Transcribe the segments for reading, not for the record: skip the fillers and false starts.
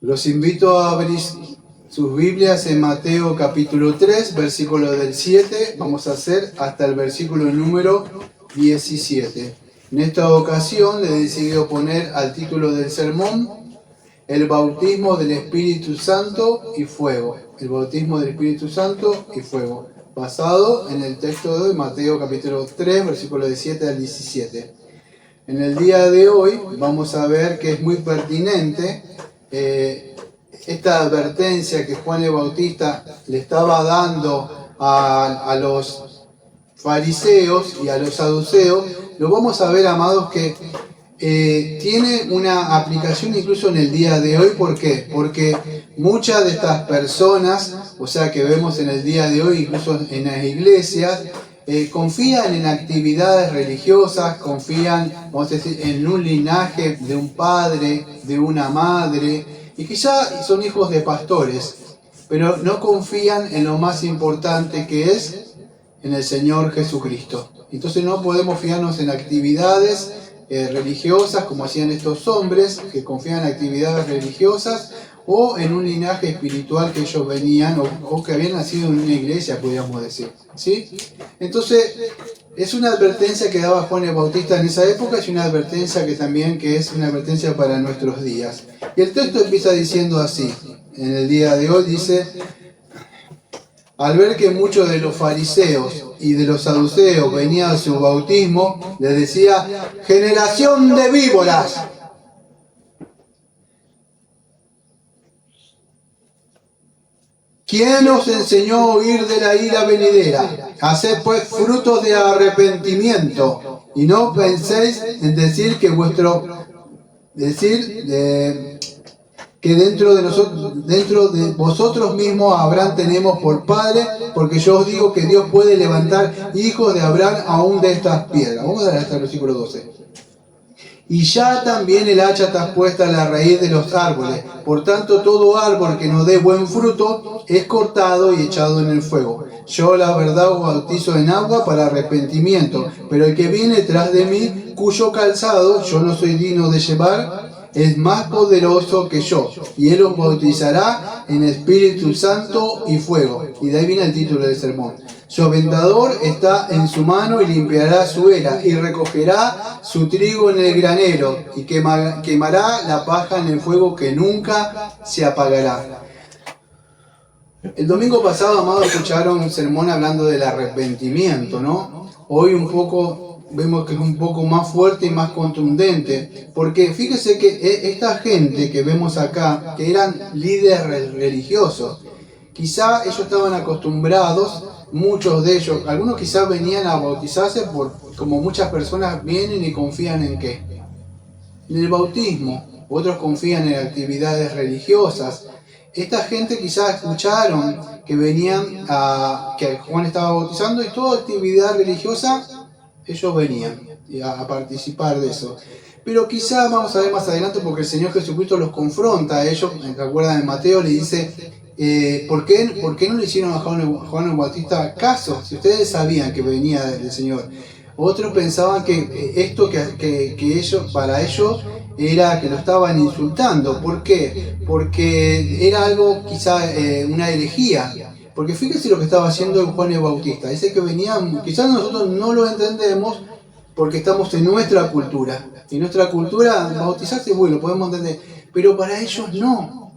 Los invito a abrir sus Biblias en Mateo capítulo 3, versículo del 7. Vamos a hacer hasta el versículo número 17. En esta ocasión le he decidido poner al título del sermón el bautismo del Espíritu Santo y fuego. El bautismo del Espíritu Santo y fuego. Basado en el texto de Mateo capítulo 3, versículo del 7 al 17. En el día de hoy vamos a ver que es muy pertinente esta advertencia que Juan el Bautista le estaba dando a los fariseos y a los saduceos. Lo vamos a ver, amados, que tiene una aplicación incluso en el día de hoy. ¿Por qué? Porque muchas de estas personas, o sea, que vemos en el día de hoy, incluso en las iglesias, confían en actividades religiosas, confían, vamos a decir, en un linaje de un padre, de una madre, y quizá son hijos de pastores, pero no confían en lo más importante, que es en el Señor Jesucristo. Entonces no podemos fiarnos en actividades religiosas como hacían estos hombres que confían en actividades religiosas, o en un linaje espiritual que ellos venían o que habían nacido en una iglesia, podríamos decir, ¿sí? Entonces es una advertencia que daba Juan el Bautista en esa época, y una advertencia que es una advertencia para nuestros días. Y el texto empieza diciendo así, en el día de hoy dice: al ver que muchos de los fariseos y de los saduceos venían a su bautismo, les decía: generación de víboras, ¿quién os enseñó a huir de la ira venidera? Haced pues frutos de arrepentimiento, y no penséis en decir que que dentro de vosotros mismos Abraham tenemos por padre, porque yo os digo que Dios puede levantar hijos de Abraham aún de estas piedras. Vamos a dar hasta el versículo 12. Y ya también el hacha está puesta a la raíz de los árboles. Por tanto, todo árbol que no dé buen fruto es cortado y echado en el fuego. Yo, la verdad, os bautizo en agua para arrepentimiento, pero el que viene tras de mí, cuyo calzado yo no soy digno de llevar, es más poderoso que yo, y él os bautizará en Espíritu Santo y fuego. Y de ahí viene el título del sermón. Su aventador está en su mano y limpiará su era, y recogerá su trigo en el granero, y quemará la paja en el fuego que nunca se apagará. El domingo pasado, amados, escucharon un sermón hablando del arrepentimiento, ¿no? Hoy vemos que es un poco más fuerte y más contundente, porque fíjese que esta gente que vemos acá, que eran líderes religiosos, quizá ellos estaban acostumbrados, muchos de ellos, algunos quizás venían a bautizarse como muchas personas vienen y confían en ¿qué? En el bautismo. Otros confían en actividades religiosas. Esta gente quizás escucharon que que Juan estaba bautizando, y toda actividad religiosa ellos venían a participar de eso. Pero quizás vamos a ver más adelante, porque el Señor Jesucristo los confronta a ellos. ¿Se acuerdan de Mateo? Le dice: ¿por qué no le hicieron a Juan el Bautista caso si ustedes sabían que venía del Señor? Otros pensaban que esto que ellos, para ellos, era que lo estaban insultando. ¿Por qué? Porque era algo quizá una herejía. Porque fíjense lo que estaba haciendo Juan el Bautista. Dice que venían, quizás nosotros no lo entendemos porque estamos en nuestra cultura. Y nuestra cultura, bautizarse, bueno, lo podemos entender. Pero para ellos no.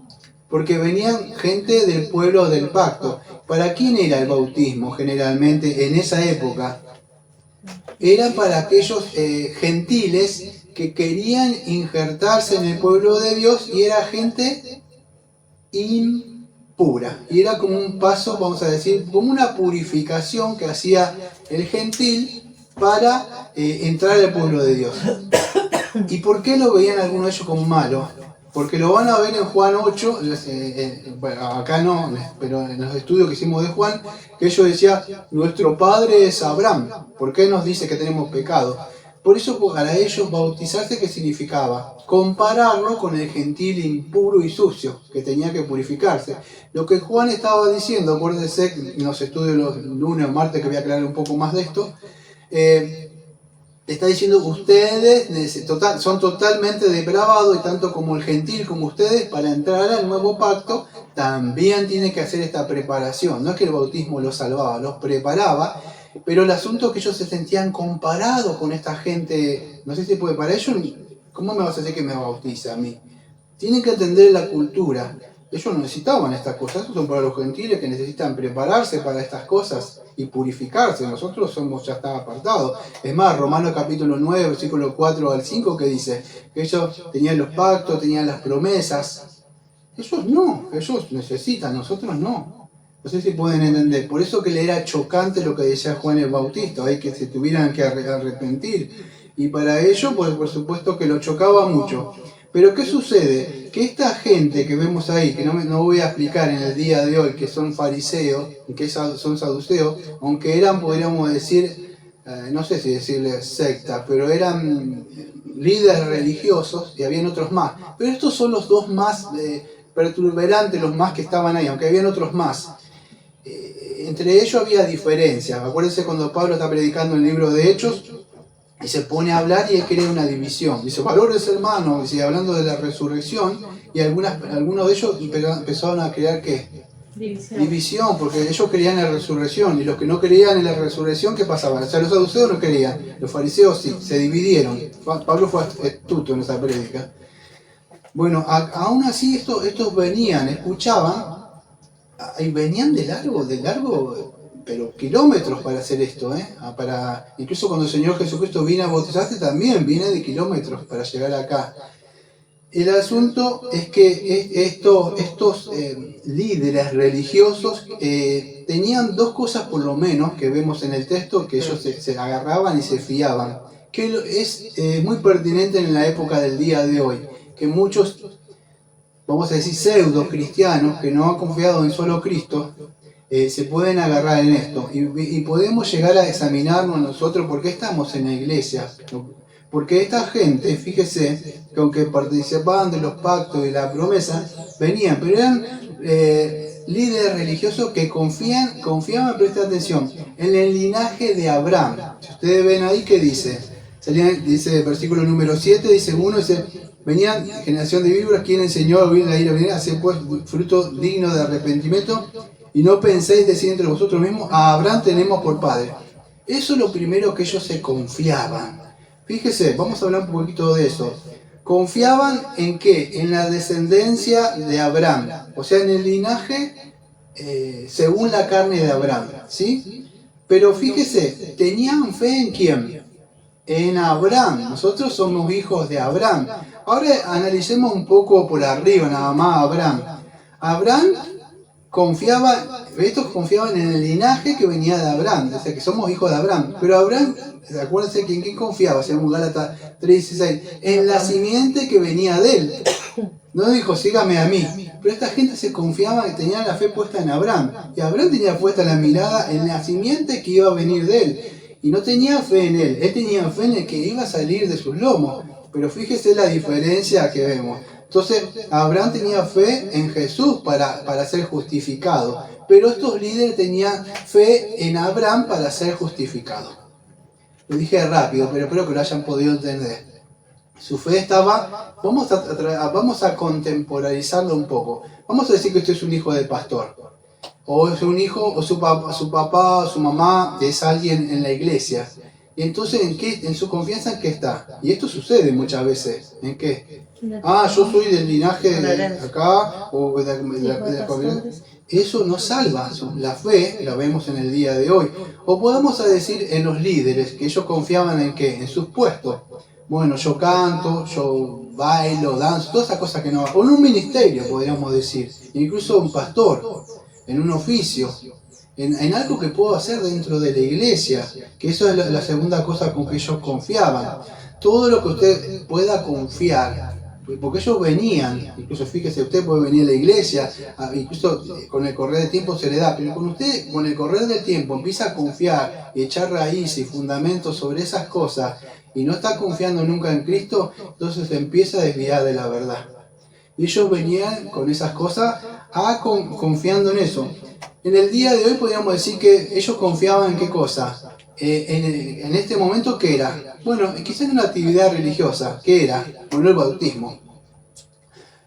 Porque venían gente del pueblo del pacto. ¿Para quién era el bautismo generalmente en esa época? Era para aquellos gentiles que querían injertarse en el pueblo de Dios, y era gente impura. Y era como un paso, vamos a decir, como una purificación que hacía el gentil para entrar al pueblo de Dios. ¿Y por qué lo veían algunos de ellos como malo? Porque lo van a ver en Juan 8, bueno, acá no, pero en los estudios que hicimos de Juan, que ellos decían: nuestro padre es Abraham. ¿Por qué nos dice que tenemos pecado? Por eso, para ellos, bautizarse, ¿qué significaba? Compararlo con el gentil impuro y sucio, que tenía que purificarse. Lo que Juan estaba diciendo, acuérdense en los estudios los lunes o martes, que voy a aclarar un poco más de esto, Le está diciendo, ustedes son totalmente depravados, y tanto como el gentil como ustedes, para entrar al nuevo pacto, también tienen que hacer esta preparación. No es que el bautismo los salvaba, los preparaba, pero el asunto es que ellos se sentían comparados con esta gente. No sé si puede, para ellos, ¿cómo me vas a decir que me bautiza a mí? Tienen que entender la cultura. Ellos no necesitaban estas cosas, estos son para los gentiles que necesitan prepararse para estas cosas y purificarse. Nosotros ya está apartados. Es más, Romanos capítulo 9, versículo 4 al 5, que dice que ellos tenían los pactos, tenían las promesas. Ellos no, ellos necesitan, nosotros no. No sé si pueden entender. Por eso que le era chocante lo que decía Juan el Bautista, hay que se tuvieran que arrepentir. Y para ello, pues por supuesto que lo chocaba mucho. Pero ¿qué sucede? Que esta gente que vemos ahí, que no voy a explicar en el día de hoy, que son fariseos, que son saduceos, aunque eran, podríamos decir, no sé si decirles secta, pero eran líderes religiosos, y habían otros más. Pero estos son los dos más perturbantes, los más que estaban ahí, aunque habían otros más. Entre ellos había diferencias. Acuérdense cuando Pablo está predicando en el libro de Hechos, y se pone a hablar y él crea una división. Dice, valores hermanos, y sigue hablando de la resurrección, y algunos de ellos empezaron a crear ¿qué? División, porque ellos creían en la resurrección, y los que no creían en la resurrección, ¿qué pasaba? O sea, los saduceos no creían, los fariseos sí, se dividieron. Pablo fue astuto en esa prédica. Bueno, aún así estos venían, escuchaban, y venían de largo, pero kilómetros para hacer esto, incluso cuando el Señor Jesucristo viene a bautizarse, también viene de kilómetros para llegar acá. El asunto es que estos líderes religiosos tenían dos cosas por lo menos que vemos en el texto, que ellos se agarraban y se fiaban, que es muy pertinente en la época del día de hoy, que muchos, vamos a decir, pseudo cristianos que no han confiado en solo Cristo, se pueden agarrar en esto, y podemos llegar a examinarnos nosotros por qué estamos en la iglesia. Porque esta gente, fíjese, que aunque participaban de los pactos y la promesa, venían, pero eran líderes religiosos que confiaban, presta atención, en el linaje de Abraham. Si ustedes ven ahí, ¿qué dice? Dice el versículo número 7, dice uno, dice, venían generación de víboras, quien enseñó a vivir la ira venida, hacer pues fruto digno de arrepentimiento, y no penséis decir entre vosotros mismos, a Abraham tenemos por padre. Eso es lo primero que ellos se confiaban. Fíjese, vamos a hablar un poquito de eso. ¿Confiaban en qué? En la descendencia de Abraham, o sea, en el linaje según la carne de Abraham, ¿sí? Pero fíjese, ¿tenían fe en quién? En Abraham. Nosotros somos hijos de Abraham. Ahora analicemos un poco por arriba, nada más, Abraham. Abraham estos confiaban en el linaje que venía de Abraham, o sea que somos hijos de Abraham. Pero Abraham, acuérdense que en quién confiaba, según Gálatas 3:16, en la simiente que venía de él. No dijo, sígame a mí. Pero esta gente se confiaba, que tenían la fe puesta en Abraham. Y Abraham tenía puesta la mirada en la simiente que iba a venir de él. Y no tenía fe en él tenía fe en el que iba a salir de sus lomos. Pero fíjese la diferencia que vemos. Entonces, Abraham tenía fe en Jesús para ser justificado, pero estos líderes tenían fe en Abraham para ser justificado. Lo dije rápido, pero espero que lo hayan podido entender. Su fe estaba, vamos a contemporizarlo un poco. Vamos a decir que usted es un hijo de pastor, o es un hijo, o su papá, o su mamá es alguien en la iglesia. Y entonces, ¿en su confianza en qué está? Y esto sucede muchas veces. ¿En qué? Yo soy del linaje de acá, o de la familia. Eso no salva. La fe la vemos en el día de hoy. O podemos decir en los líderes, que ellos confiaban en qué? En sus puestos. Bueno, yo canto, yo bailo, danzo, todas esas cosas que no... O en un ministerio, podríamos decir. Incluso un pastor, en un oficio. En algo que puedo hacer dentro de la iglesia, que eso es la segunda cosa con que ellos confiaban. Todo lo que usted pueda confiar, porque ellos venían, incluso fíjese, usted puede venir a la iglesia, incluso con el correr del tiempo se le da, pero cuando usted con el correr del tiempo empieza a confiar y echar raíces y fundamentos sobre esas cosas, y no está confiando nunca en Cristo, entonces se empieza a desviar de la verdad. Y ellos venían con esas cosas, confiando en eso. En el día de hoy podríamos decir que ellos confiaban en qué cosa. en este momento, ¿qué era? Bueno, quizás una actividad religiosa. ¿Qué era? Bueno, el bautismo.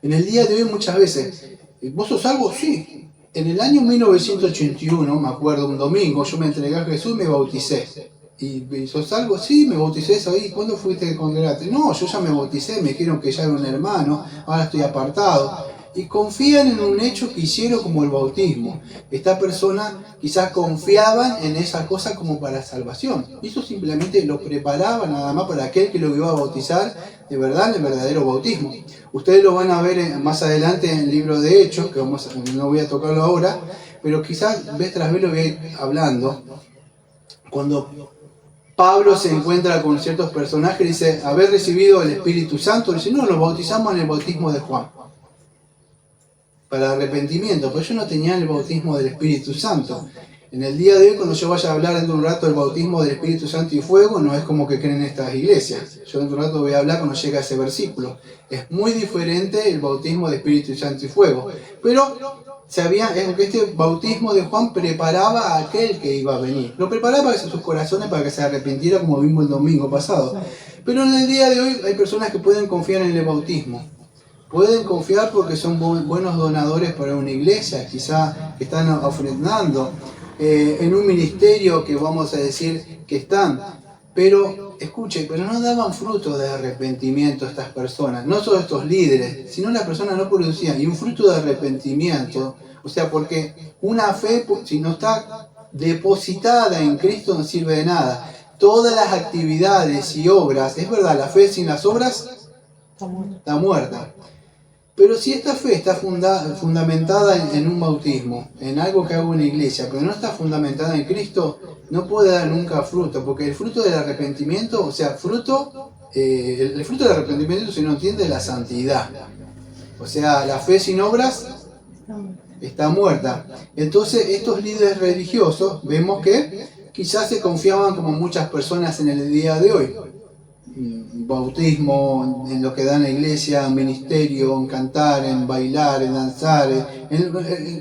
En el día de hoy muchas veces, ¿vos sos salvo? Sí. En el año 1981, me acuerdo, un domingo, yo me entregué a Jesús y me bauticé. ¿Y sos salvo? Sí, me bauticé eso ahí. ¿Cuándo fuiste a congregarte? No, yo ya me bauticé, me dijeron que ya era un hermano, ahora estoy apartado. Y confían en un hecho que hicieron como el bautismo. Esta persona quizás confiaban en esa cosa como para salvación. Y eso simplemente lo preparaba nada más para aquel que lo iba a bautizar de verdad, el verdadero bautismo. Ustedes lo van a ver más adelante en el libro de Hechos, que no voy a tocarlo ahora, pero quizás vez tras vez lo voy a ir hablando. Cuando Pablo se encuentra con ciertos personajes y dice, ¿haber recibido el Espíritu Santo? Dice, no, los bautizamos en el bautismo de Juan, para arrepentimiento, pero ellos no tenían el bautismo del Espíritu Santo. En el día de hoy, cuando yo vaya a hablar dentro de un rato del bautismo del Espíritu Santo y fuego, no es como que creen estas iglesias. Yo dentro de un rato voy a hablar cuando llegue a ese versículo. Es muy diferente el bautismo de Espíritu Santo y fuego. Pero este bautismo de Juan preparaba a aquel que iba a venir. Lo preparaba para sus corazones para que se arrepintiera, como vimos el domingo pasado. Pero en el día de hoy hay personas que pueden confiar en el bautismo. Pueden confiar porque son buenos donadores para una iglesia, quizá que están ofrendando, en un ministerio que vamos a decir que están. Pero, escuchen, pero no daban fruto de arrepentimiento estas personas, no solo estos líderes, sino las personas no producían. Y un fruto de arrepentimiento, o sea, porque una fe, si no está depositada en Cristo, no sirve de nada. Todas las actividades y obras, es verdad, la fe sin las obras está muerta. Pero si esta fe está fundamentada en un bautismo, en algo que haga una iglesia, pero no está fundamentada en Cristo, no puede dar nunca fruto, porque el fruto del arrepentimiento, o sea, el fruto del arrepentimiento, si no entiende, es la santidad. O sea, la fe sin obras está muerta. Entonces, estos líderes religiosos, vemos que quizás se confiaban como muchas personas en el día de hoy. Bautismo, en lo que da en la iglesia, ministerio, en cantar, en bailar, en danzar,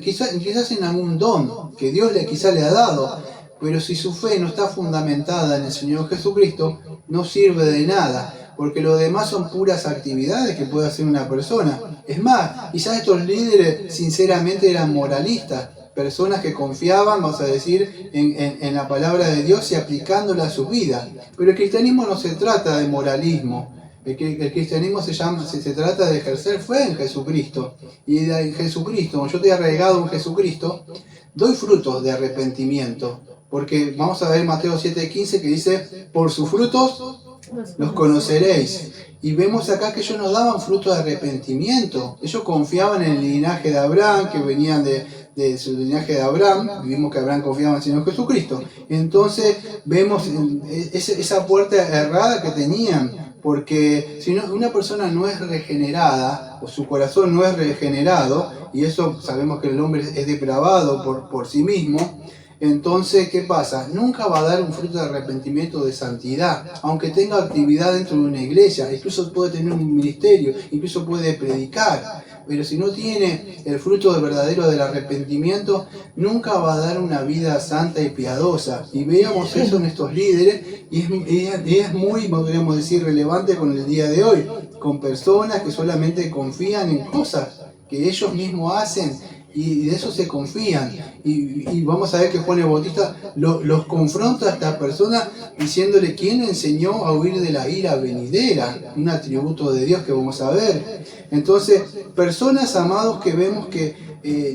quizás en algún don que Dios quizás le ha dado, pero si su fe no está fundamentada en el Señor Jesucristo, no sirve de nada, porque lo demás son puras actividades que puede hacer una persona. Es más, quizás estos líderes sinceramente eran moralistas, personas que confiaban, vamos a decir, en la palabra de Dios y aplicándola a su vida. Pero el cristianismo no se trata de moralismo. El cristianismo se trata de ejercer fe en Jesucristo. Y en Jesucristo, como yo estoy arraigado en Jesucristo, doy frutos de arrepentimiento. Porque vamos a ver Mateo 7:15 que dice, por sus frutos los conoceréis. Y vemos acá que ellos nos daban fruto de arrepentimiento. Ellos confiaban en el linaje de Abraham, que venían de su linaje de Abraham. Vimos que Abraham confiaba en el Señor Jesucristo. Entonces vemos esa puerta errada que tenían. Porque si una persona no es regenerada, o su corazón no es regenerado, y eso sabemos que el hombre es depravado por sí mismo, entonces, ¿qué pasa? Nunca va a dar un fruto de arrepentimiento, de santidad, aunque tenga actividad dentro de una iglesia, incluso puede tener un ministerio, incluso puede predicar, pero si no tiene el fruto verdadero del arrepentimiento, nunca va a dar una vida santa y piadosa. Y veíamos eso en estos líderes, y es muy, podríamos decir, relevante con el día de hoy, con personas que solamente confían en cosas que ellos mismos hacen, y de eso se confían. Y vamos a ver que Juan el Bautista los confronta a estas personas diciéndole quién enseñó a huir de la ira venidera, un atributo de Dios que vamos a ver. Entonces, personas, amados, que vemos que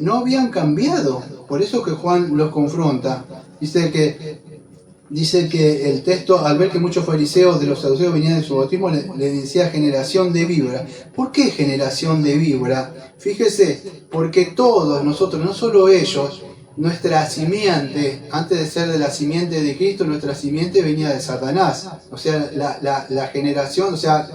no habían cambiado, por eso que Juan los confronta. Dice que el texto, al ver que muchos fariseos de los saduceos venían de su bautismo, le decía generación de víbora. ¿Por qué generación de víbora? Fíjese, porque todos nosotros, no solo ellos, nuestra simiente, antes de ser de la simiente de Cristo, nuestra simiente venía de Satanás. O sea, la generación, o sea,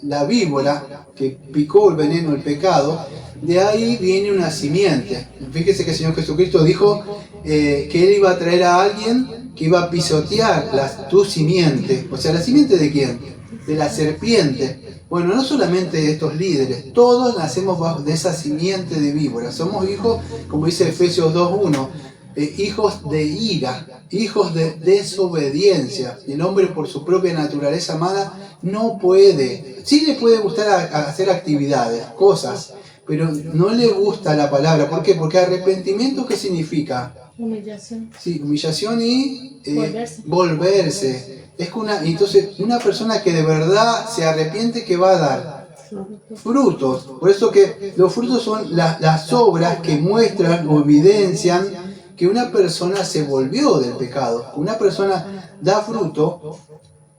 la víbora que picó el veneno, el pecado, de ahí viene una simiente. Fíjese que el Señor Jesucristo dijo que Él iba a traer a alguien que iba a pisotear tu simiente. O sea, ¿la simiente de quién? De la serpiente. Bueno, no solamente de estos líderes, todos nacemos de esa simiente de víbora. Somos hijos, como dice Efesios 2:1, hijos de ira, hijos de desobediencia. El hombre por su propia naturaleza amada no puede, sí le puede gustar hacer actividades, cosas, pero no le gusta la palabra. ¿Por qué? Porque arrepentimiento, ¿qué significa? Humillación. Sí, humillación y Volverse. volverse. Entonces, una persona que de verdad se arrepiente, ¿qué va a dar? Frutos. Por eso que los frutos son las obras que muestran o evidencian que una persona se volvió del pecado. Una persona da fruto,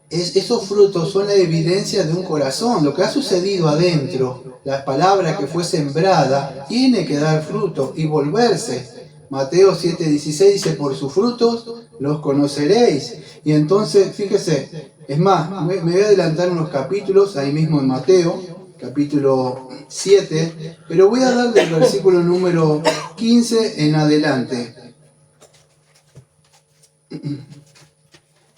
esos frutos son la evidencia de un corazón. Lo que ha sucedido adentro, la palabra que fue sembrada, tiene que dar fruto y volverse. Mateo 7:16 dice, por sus frutos los conoceréis. Y entonces, fíjese, es más, me voy a adelantar unos capítulos, ahí mismo en Mateo, capítulo 7, pero voy a dar del versículo número 15 en adelante.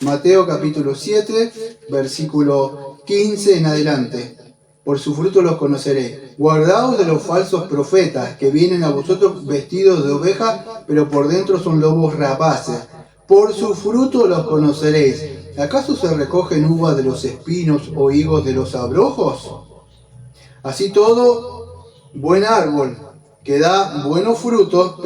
Mateo capítulo 7, versículo 15 en adelante. Por su fruto los conoceréis. Guardaos de los falsos profetas que vienen a vosotros vestidos de oveja, pero por dentro son lobos rapaces. Por su fruto los conoceréis. ¿Acaso se recogen uvas de los espinos o higos de los abrojos? Así todo buen árbol que da buenos frutos,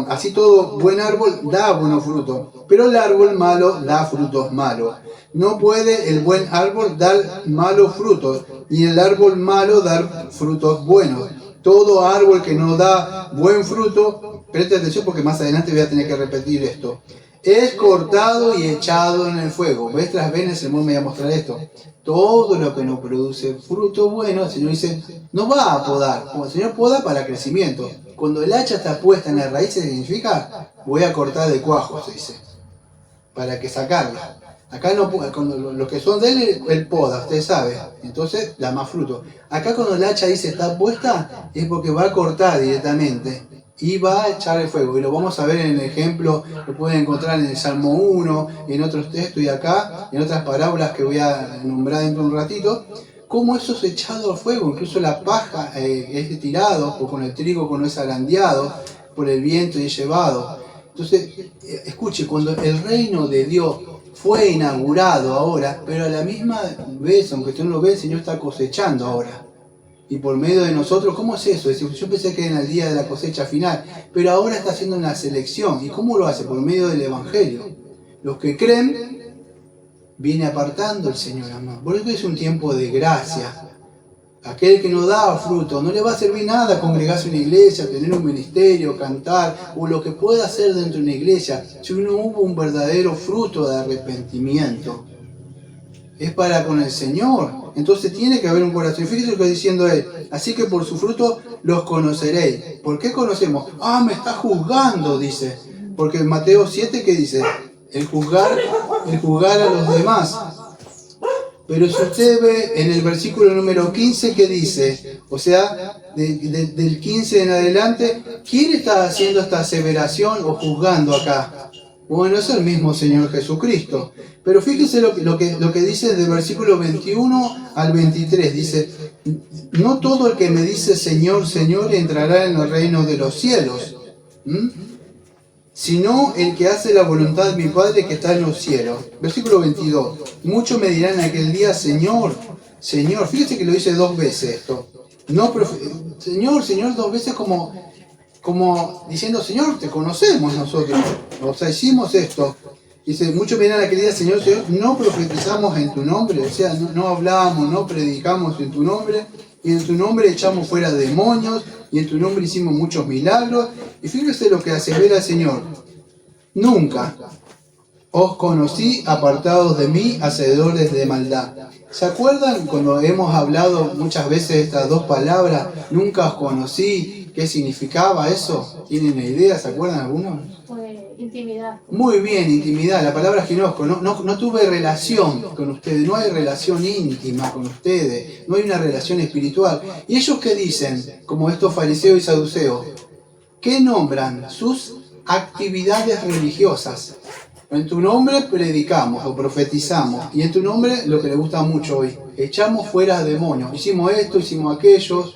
así todo buen árbol da buenos frutos, pero el árbol malo da frutos malos. No puede el buen árbol dar malos frutos, ni el árbol malo dar frutos buenos. Todo árbol que no da buen fruto, preste atención porque más adelante voy a tener que repetir esto, es cortado y echado en el fuego. Vez tras vez el Señor me va a mostrar esto. Todo lo que no produce fruto bueno, el Señor dice, no va a podar. Como el Señor poda para crecimiento. Cuando el hacha está puesta en la raíz, significa, voy a cortar de cuajo, se dice, para que sacarla. Acá no, cuando los que son de él poda, usted sabe, entonces da más fruto. Acá cuando el hacha dice está puesta, es porque va a cortar directamente y va a echar el fuego. Y lo vamos a ver en el ejemplo, lo pueden encontrar en el Salmo 1, en otros textos y acá, en otras parábolas que voy a nombrar dentro de un ratito, cómo eso es echado al fuego. Incluso la paja es tirado, o con el trigo cuando es arandeado por el viento y es llevado. Entonces, escuche, cuando el reino de Dios fue inaugurado ahora, pero a la misma vez, aunque usted no lo ve, el Señor está cosechando ahora. Y por medio de nosotros, ¿cómo es eso? Yo pensé que era en el día de la cosecha final, pero ahora está haciendo una selección. ¿Y cómo lo hace? Por medio del Evangelio. Los que creen, viene apartando el Señor, amado. Por eso es un tiempo de gracia. Aquel que no da fruto, no le va a servir nada congregarse en una iglesia, tener un ministerio, cantar, o lo que pueda hacer dentro de una iglesia, si no hubo un verdadero fruto de arrepentimiento. Es para con el Señor. Entonces tiene que haber un corazón. Fíjese lo que está diciendo él. Así que por su fruto los conoceréis. ¿Por qué conocemos? Me está juzgando, dice. Porque en Mateo 7, ¿qué dice? El juzgar a los demás. Pero si usted ve en el versículo número 15, ¿qué dice? O sea, del 15 en adelante, ¿quién está haciendo esta aseveración o juzgando acá? Bueno, es el mismo Señor Jesucristo. Pero fíjese lo que dice del versículo 21 al 23. Dice, no todo el que me dice Señor, Señor entrará en el reino de los cielos, sino el que hace la voluntad de mi Padre que está en los cielos. Versículo 22. Muchos me dirán en aquel día, Señor, Señor. Fíjese que lo dice dos veces esto. No, Señor, Señor, dos veces como diciendo, Señor, te conocemos nosotros. O sea, hicimos esto. Dice, muchos me dirán en aquel día, Señor, Señor, no profetizamos en tu nombre. O sea, no hablamos, no predicamos en tu nombre. Y en tu nombre echamos fuera demonios, y en tu nombre hicimos muchos milagros. Y fíjese lo que asevera el Señor. Nunca os conocí apartados de mí, hacedores de maldad. ¿Se acuerdan cuando hemos hablado muchas veces estas dos palabras? Nunca os conocí. ¿Qué significaba eso? ¿Tienen una idea? ¿Se acuerdan algunos? Intimidad. Muy bien, intimidad. La palabra ginosco. No tuve relación con ustedes. No hay relación íntima con ustedes. No hay una relación espiritual. ¿Y ellos qué dicen? Como estos fariseos y saduceos. ¿Qué nombran? Sus actividades religiosas. En tu nombre predicamos o profetizamos. Y en tu nombre, lo que le gusta mucho hoy, echamos fuera demonios. Hicimos esto, hicimos aquello,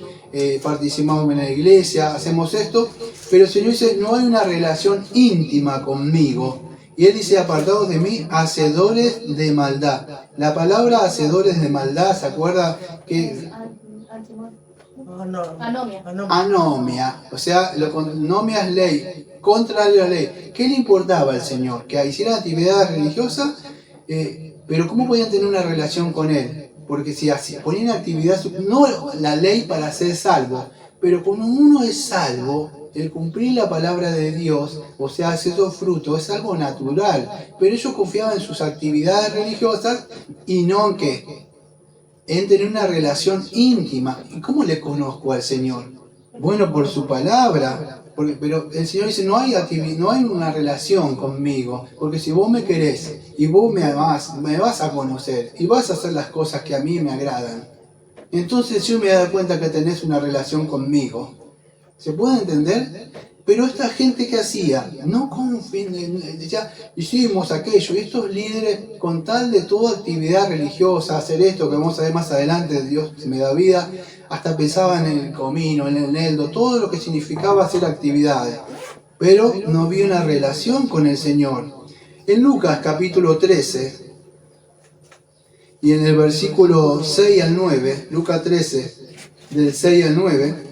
participamos en la iglesia, hacemos esto. Pero el Señor dice, no hay una relación íntima conmigo. Y Él dice, apartados de mí, hacedores de maldad. La palabra hacedores de maldad, ¿se acuerda? Que Anomia. anomia, o sea, nomia es ley, contrario a la ley. ¿Qué le importaba al Señor? Que hicieran actividades religiosas, pero ¿cómo podían tener una relación con Él? Porque si ponían actividad, no la ley para ser salvo, pero cuando uno es salvo, el cumplir la palabra de Dios, o sea, hacer esos frutos, es algo natural. Pero ellos confiaban en sus actividades religiosas y no en qué, en tener una relación íntima. ¿Y cómo le conozco al Señor? Bueno, por su palabra. Pero el Señor dice, no hay una relación conmigo, porque si vos me querés y vos me amás, me vas a conocer y vas a hacer las cosas que a mí me agradan. Entonces yo me voy a dar cuenta que tenés una relación conmigo. ¿Se puede entender? Pero esta gente que hacía, no ya hicimos aquello, y estos líderes, con tal de toda actividad religiosa, hacer esto que vamos a ver más adelante, Dios se me da vida, hasta pensaban en el comino, en el eneldo, todo lo que significaba hacer actividades. Pero no había una relación con el Señor. En Lucas capítulo 13, y en el versículo 6 al 9, Lucas 13, del 6 al 9,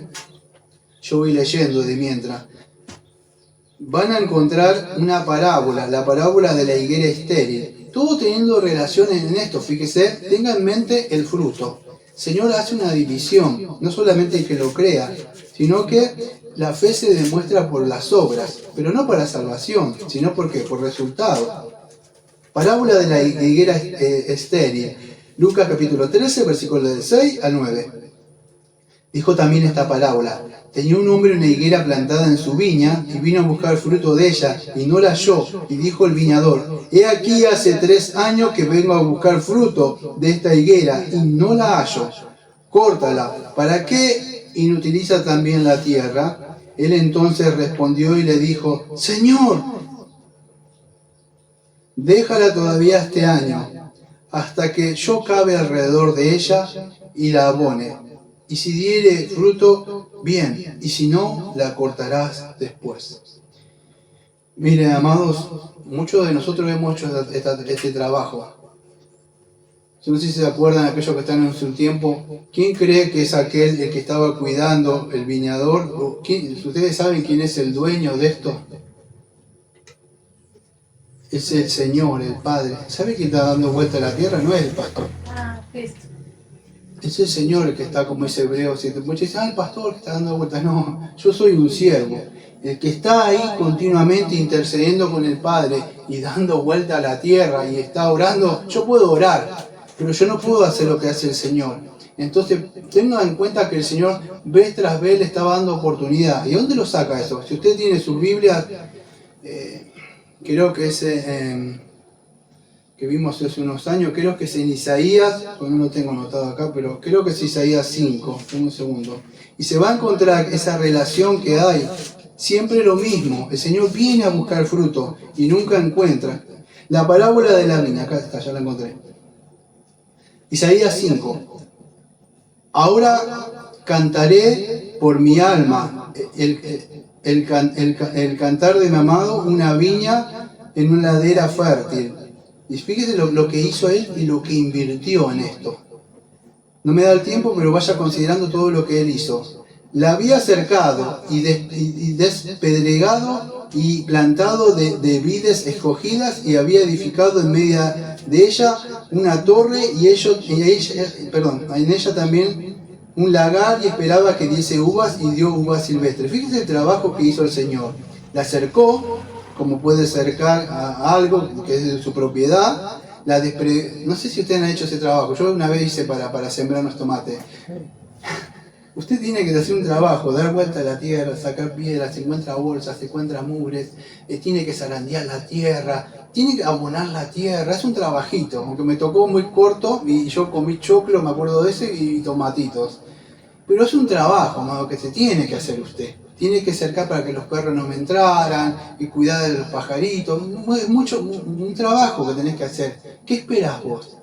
yo voy leyendo de mientras, van a encontrar una parábola, la parábola de la higuera estéril. Todo teniendo relaciones en esto, fíjese, tenga en mente el fruto. El Señor hace una división, no solamente el que lo crea, sino que la fe se demuestra por las obras, pero no para salvación, sino porque por resultado. Parábola de la higuera estéril, Lucas capítulo 13, versículos del 6 al 9. Dijo también esta parábola: tenía un hombre una higuera plantada en su viña, y vino a buscar fruto de ella, y no la halló. Y dijo el viñador: he aquí hace 3 años que vengo a buscar fruto de esta higuera, y no la hallo. Córtala. ¿Para qué inutiliza también la tierra? Él entonces respondió y le dijo: Señor, déjala todavía este año, hasta que yo cabe alrededor de ella y la abone. Y si diere fruto, bien, y si no, la cortarás después. Miren, amados, muchos de nosotros hemos hecho este trabajo. Yo no sé si se acuerdan, aquellos que están en su tiempo, ¿quién cree que es aquel el que estaba cuidando el viñador? ¿Ustedes saben quién es el dueño de esto? Es el Señor, el Padre. ¿Sabe quién está dando vuelta a la tierra? No es el pastor. Cristo. Es el Señor el que está, como dice Hebreos 7. Muchos dicen, el pastor que está dando vueltas. No, yo soy un siervo. El que está ahí continuamente intercediendo con el Padre y dando vuelta a la tierra y está orando. Yo puedo orar, pero yo no puedo hacer lo que hace el Señor. Entonces, tenga en cuenta que el Señor vez tras vez le está dando oportunidad. ¿Y dónde lo saca eso? Si usted tiene su Biblia, creo que es que vimos hace unos años, creo que es en Isaías, no lo tengo anotado acá, pero creo que es Isaías 5, un segundo. Y se va a encontrar esa relación que hay, siempre lo mismo, el Señor viene a buscar fruto y nunca encuentra. La parábola de la viña, acá está, ya la encontré. Isaías 5. Ahora cantaré por mi alma el cantar de mi amado, una viña en una ladera fértil. Y fíjese lo que hizo él y lo que invirtió en esto. No me da el tiempo, pero vaya considerando todo lo que él hizo. La había cercado y despedregado y plantado de vides escogidas, y había edificado en medio de ella una torre, en ella también un lagar, y esperaba que diese uvas, y dio uvas silvestres. Fíjese el trabajo que hizo el Señor. La cercó, como puede cercar a algo que es de su propiedad. No sé si ustedes han hecho ese trabajo. Yo una vez hice para sembrar unos tomates. Usted tiene que hacer un trabajo, dar vuelta a la tierra, sacar piedras, se encuentra bolsas, se encuentra mugres, tiene que zarandear la tierra, tiene que abonar la tierra. Es un trabajito, aunque me tocó muy corto y yo comí choclo, me acuerdo de ese, y tomatitos. Pero es un trabajo, amado, que se tiene que hacer usted. tiene que cercar para que los perros no me entraran, y cuidar de los pajaritos. Es mucho, un trabajo que tenés que hacer. ¿Qué esperás vos?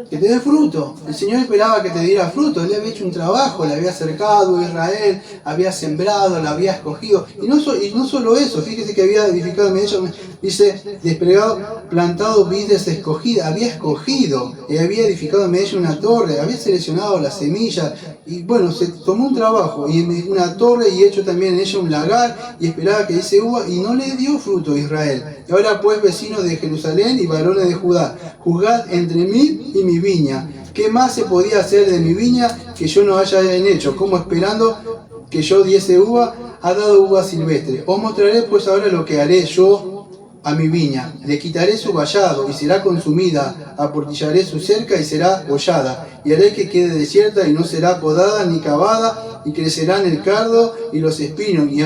Que te dé fruto. El Señor esperaba que te diera fruto. Él había hecho un trabajo, le había acercado a Israel, había sembrado, la había escogido. Y no solo eso, fíjese que había edificado en ella, dice, desplegado, plantado vides escogidas. Había escogido, había edificado en ella una torre, había seleccionado la semilla. Y bueno, se tomó un trabajo, y una torre, y hecho también en ella un lagar, y esperaba que diese uva, y no le dio fruto a Israel. Y ahora pues, vecinos de Jerusalén y varones de Judá, juzgad entre mí y mi viña. ¿Qué más se podía hacer de mi viña que yo no haya hecho? Como esperando que yo diese uva, ha dado uva silvestre. Os mostraré pues ahora lo que haré yo a mi viña. Le quitaré su vallado y será consumida, aportillaré su cerca y será hollada, y haré que quede desierta y no será podada ni cavada, y crecerán el cardo y los espinos, y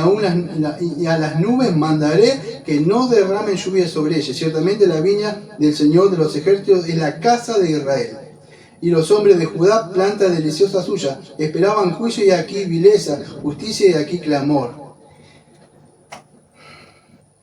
a las nubes mandaré que no derramen lluvia sobre ella. Ciertamente la viña del Señor de los ejércitos es la casa de Israel. Y los hombres de Judá, planta deliciosa suya, esperaban juicio y aquí vileza, justicia y aquí clamor.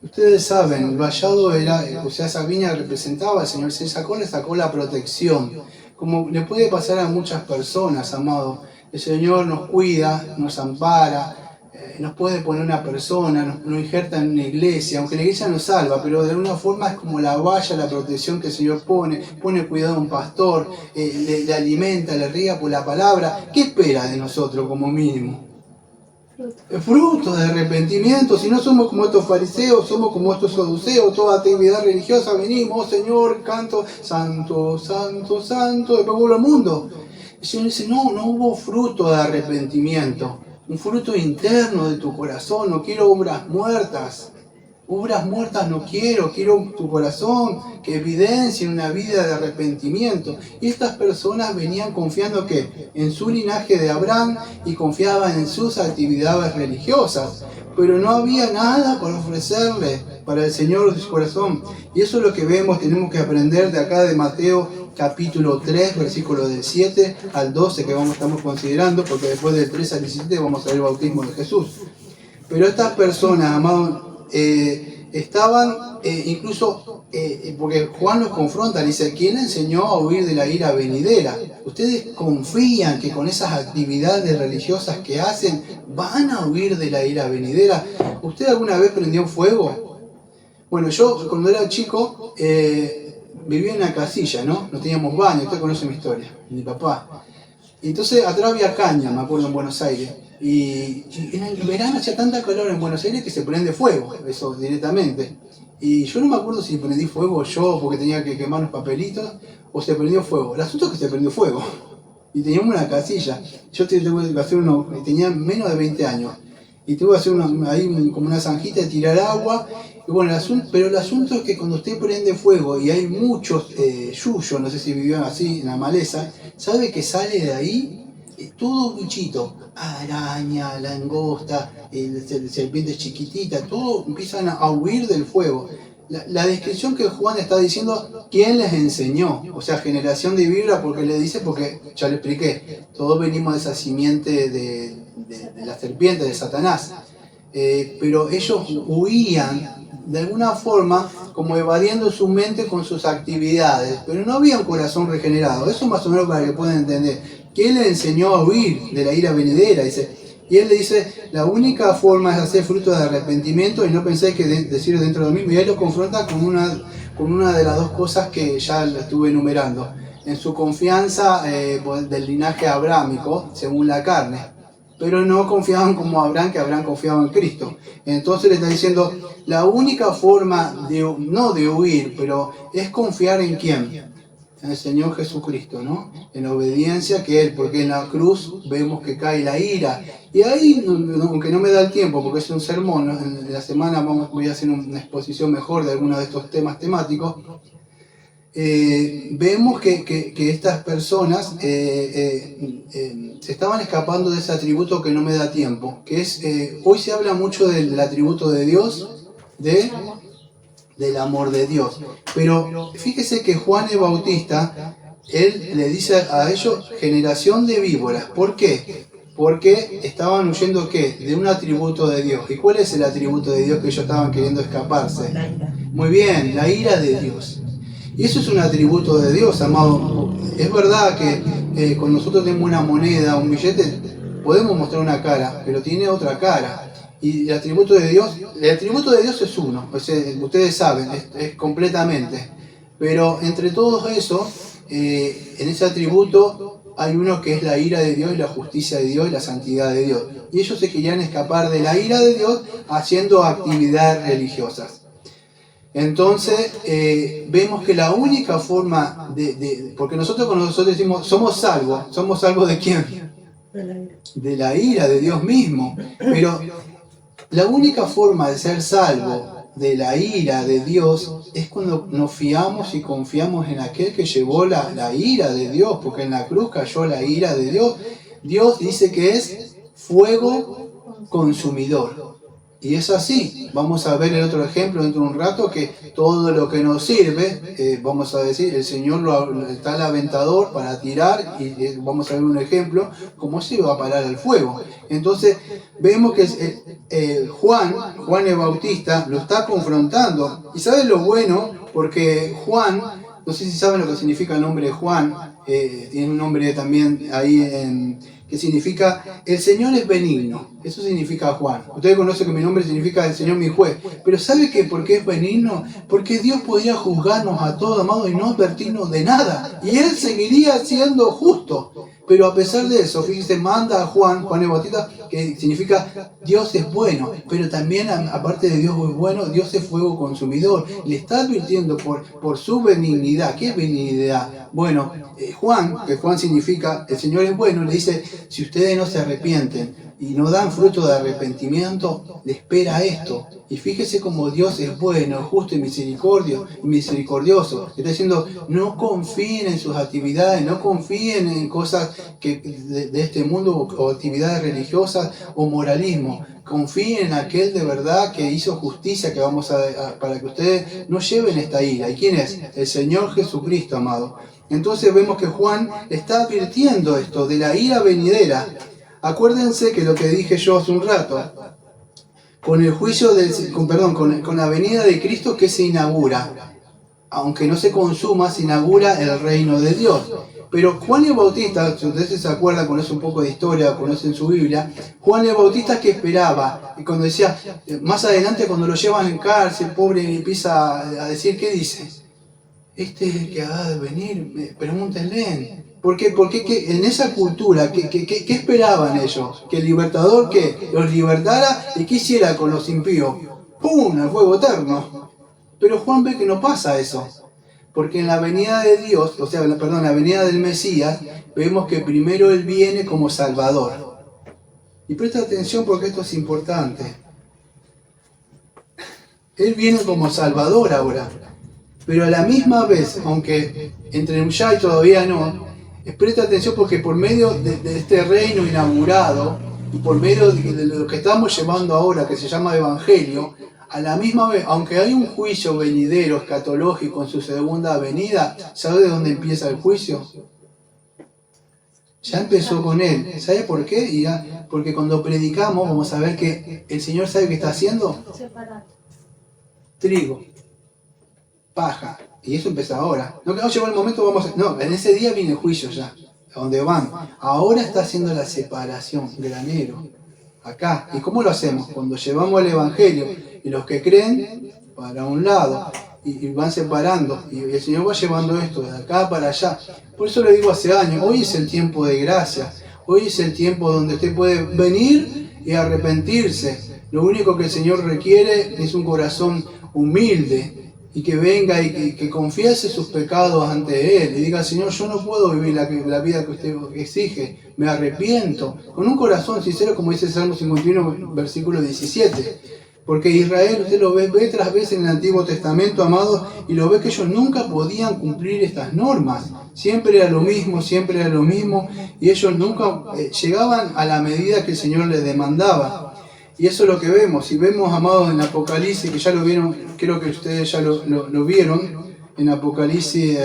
Ustedes saben, el vallado era, o sea, esa viña representaba al Señor, le sacó la protección. Como le puede pasar a muchas personas, amado, el Señor nos cuida, nos ampara, nos puede poner una persona, nos injerta en una iglesia, aunque la iglesia nos salva, pero de alguna forma es como la valla, la protección que el Señor pone cuidado a un pastor, le alimenta, le riega por la palabra. ¿Qué espera de nosotros como mínimo? Fruto de arrepentimiento. Si no somos como estos fariseos, somos como estos saduceos, toda actividad religiosa, venimos, Señor, canto, santo, santo, santo, después vuelve al mundo. El Señor dice, no hubo fruto de arrepentimiento, un fruto interno de tu corazón. No quiero obras muertas. Obras muertas no quiero tu corazón que evidencie una vida de arrepentimiento. Y estas personas venían confiando ¿qué? En su linaje de Abraham y confiaban en sus actividades religiosas. Pero no había nada para ofrecerle para el Señor de su corazón. Y eso es lo que vemos, tenemos que aprender de acá de Mateo capítulo 3, versículos del 7 al 12 que estamos considerando, porque después del 3 al 17 vamos a ver el bautismo de Jesús. Pero estas personas, amados, estaban incluso, porque Juan los confronta, dice, ¿quién le enseñó a huir de la ira venidera? ¿Ustedes confían que con esas actividades religiosas que hacen van a huir de la ira venidera? ¿Usted alguna vez prendió fuego? Bueno, yo cuando era chico vivía en una casilla, ¿no? No teníamos baño, usted conoce mi historia, mi papá. Y entonces atrás había caña, me acuerdo, en Buenos Aires. Y en el verano hacía tanta calor en Buenos Aires que se prende fuego, eso directamente. Y yo no me acuerdo si prendí fuego yo porque tenía que quemar los papelitos o se prendió fuego. El asunto es que se prendió fuego. Y teníamos una casilla. Yo tuve que hacer tenía menos de 20 años. Y tuve que hacer ahí como una zanjita de tirar agua. Y bueno, pero el asunto es que cuando usted prende fuego y hay muchos yuyos, no sé si vivían así en la maleza, ¿sabe que sale de ahí? Todo bichito, araña, langosta, serpientes chiquititas, todo empiezan a huir del fuego. La descripción que Juan está diciendo, ¿quién les enseñó? O sea, generación de vibra, porque le dice, porque ya le expliqué, todos venimos de esa simiente de la serpiente, de Satanás. Pero ellos huían de alguna forma como evadiendo su mente con sus actividades, pero no había un corazón regenerado. Eso más o menos para que puedan entender. ¿Quién le enseñó a huir de la ira venidera? Dice, y él le dice, la única forma es hacer fruto de arrepentimiento y no penséis que decir dentro de mí. Y él lo confronta con una de las dos cosas que ya la estuve enumerando. En su confianza del linaje abrámico, según la carne. Pero no confiaban como Abraham, que Abraham confiaba en Cristo. Entonces le está diciendo, la única forma, no de huir, pero es confiar en ¿quién? En el Señor Jesucristo, ¿no? En obediencia que Él, porque en la cruz vemos que cae la ira. Y ahí, aunque no me da el tiempo, porque es un sermón, ¿no? En la semana voy a hacer una exposición mejor de algunos de estos temas temáticos. Vemos que estas personas se estaban escapando de ese atributo que no me da tiempo, que es, hoy se habla mucho del atributo de Dios, del amor de Dios. Pero fíjese que Juan el Bautista, él le dice a ellos, generación de víboras. ¿Por qué? porque estaban huyendo ¿qué? De un atributo de Dios. ¿Y cuál es el atributo de Dios que ellos estaban queriendo escaparse? La ira. Muy bien, la ira de Dios. Y eso es un atributo de Dios, amado. Es verdad que cuando nosotros tenemos una moneda, un billete, podemos mostrar una cara, pero tiene otra cara. Y el atributo de Dios es uno, ustedes saben, es completamente. Pero entre todos esos, en ese atributo hay uno que es la ira de Dios y la justicia de Dios y la santidad de Dios. Y ellos se querían escapar de la ira de Dios haciendo actividades religiosas. Entonces, vemos que la única forma porque nosotros cuando nosotros decimos somos salvos ¿de quién? De la ira. De la ira de Dios mismo. Pero la única forma de ser salvo de la ira de Dios es cuando nos fiamos y confiamos en aquel que llevó la ira de Dios, porque en la cruz cayó la ira de Dios. Dios dice que es fuego consumidor. Y es así. Vamos a ver el otro ejemplo dentro de un rato, que todo lo que nos sirve, vamos a decir, el Señor está al aventador para tirar, y vamos a ver un ejemplo, cómo se va a parar el fuego. Entonces, vemos que Juan el Bautista lo está confrontando. ¿Y saben lo bueno? Porque Juan, no sé si saben lo que significa el nombre de Juan, tiene un nombre también ahí que significa el Señor es benigno. Eso significa Juan. Ustedes conocen que mi nombre significa el Señor mi juez. Pero ¿sabe que por qué es benigno? Porque Dios podría juzgarnos a todos, amado, y no advertirnos de nada. Y Él seguiría siendo justo. Pero a pesar de eso, fíjense, manda a Juan el Bautista, que significa Dios es bueno. Pero también, aparte de Dios es bueno, Dios es fuego consumidor. Le está advirtiendo por su benignidad. ¿Qué es benignidad? Bueno, que Juan significa el Señor es bueno, le dice, si ustedes no se arrepienten y no dan fruto de arrepentimiento, le espera esto. Y fíjese cómo Dios es bueno, justo y misericordioso. Está diciendo, no confíen en sus actividades, no confíen en cosas de este mundo o actividades religiosas o moralismo. Confíen en aquel de verdad que hizo justicia, que para que ustedes no lleven esta ira. ¿Y quién es? El Señor Jesucristo, amado. Entonces vemos que Juan está advirtiendo esto de la ira venidera. Acuérdense que lo que dije yo hace un rato, con el juicio con la venida de Cristo que se inaugura, aunque no se consuma, se inaugura el reino de Dios. Pero Juan el Bautista, si ustedes se acuerdan, conocen un poco de historia, conocen su Biblia, Juan el Bautista que esperaba, y cuando decía, más adelante cuando lo llevan en cárcel, pobre, y empieza a decir, ¿qué dice? Este es el que ha de venir, pregúntenle. ¿Por qué? Porque en esa cultura, ¿qué esperaban ellos? Que el libertador los libertara y ¿qué hiciera con los impíos? ¡Pum! Al fuego eterno. Pero Juan ve que no pasa eso. Porque en la venida de Dios, la venida del Mesías, vemos que primero Él viene como Salvador. Y presta atención porque esto es importante. Él viene como Salvador ahora. Pero a la misma vez, aunque entre ya y todavía no, presta atención porque por medio de este reino inaugurado y por medio de lo que estamos llevando ahora, que se llama Evangelio, a la misma vez, aunque hay un juicio venidero escatológico en su segunda venida, ¿sabe de dónde empieza el juicio? Ya empezó con Él. ¿Sabe por qué? Porque cuando predicamos vamos a ver que el Señor sabe qué está haciendo. Separar. Trigo, paja. Y eso empieza ahora. No que no llegó el momento, no, en ese día viene el juicio ya. A donde van. Ahora está haciendo la separación, granero. Acá. ¿Y cómo lo hacemos? Cuando llevamos el Evangelio y los que creen para un lado y van separando y el Señor va llevando esto de acá para allá. Por eso le digo hace años, hoy es el tiempo de gracia. Hoy es el tiempo donde usted puede venir y arrepentirse. Lo único que el Señor requiere es un corazón humilde y que venga y que confiese sus pecados ante Él y diga, Señor, yo no puedo vivir la vida que usted exige, me arrepiento, con un corazón sincero, como dice el Salmo 51, versículo 17. Porque Israel, usted lo ve tras vez en el Antiguo Testamento, amado, y lo ve que ellos nunca podían cumplir estas normas. Siempre era lo mismo, y ellos nunca llegaban a la medida que el Señor les demandaba. Y eso es lo que vemos. Si vemos, amados, en Apocalipsis, que ya lo vieron, creo que ustedes ya lo vieron, en Apocalipsis,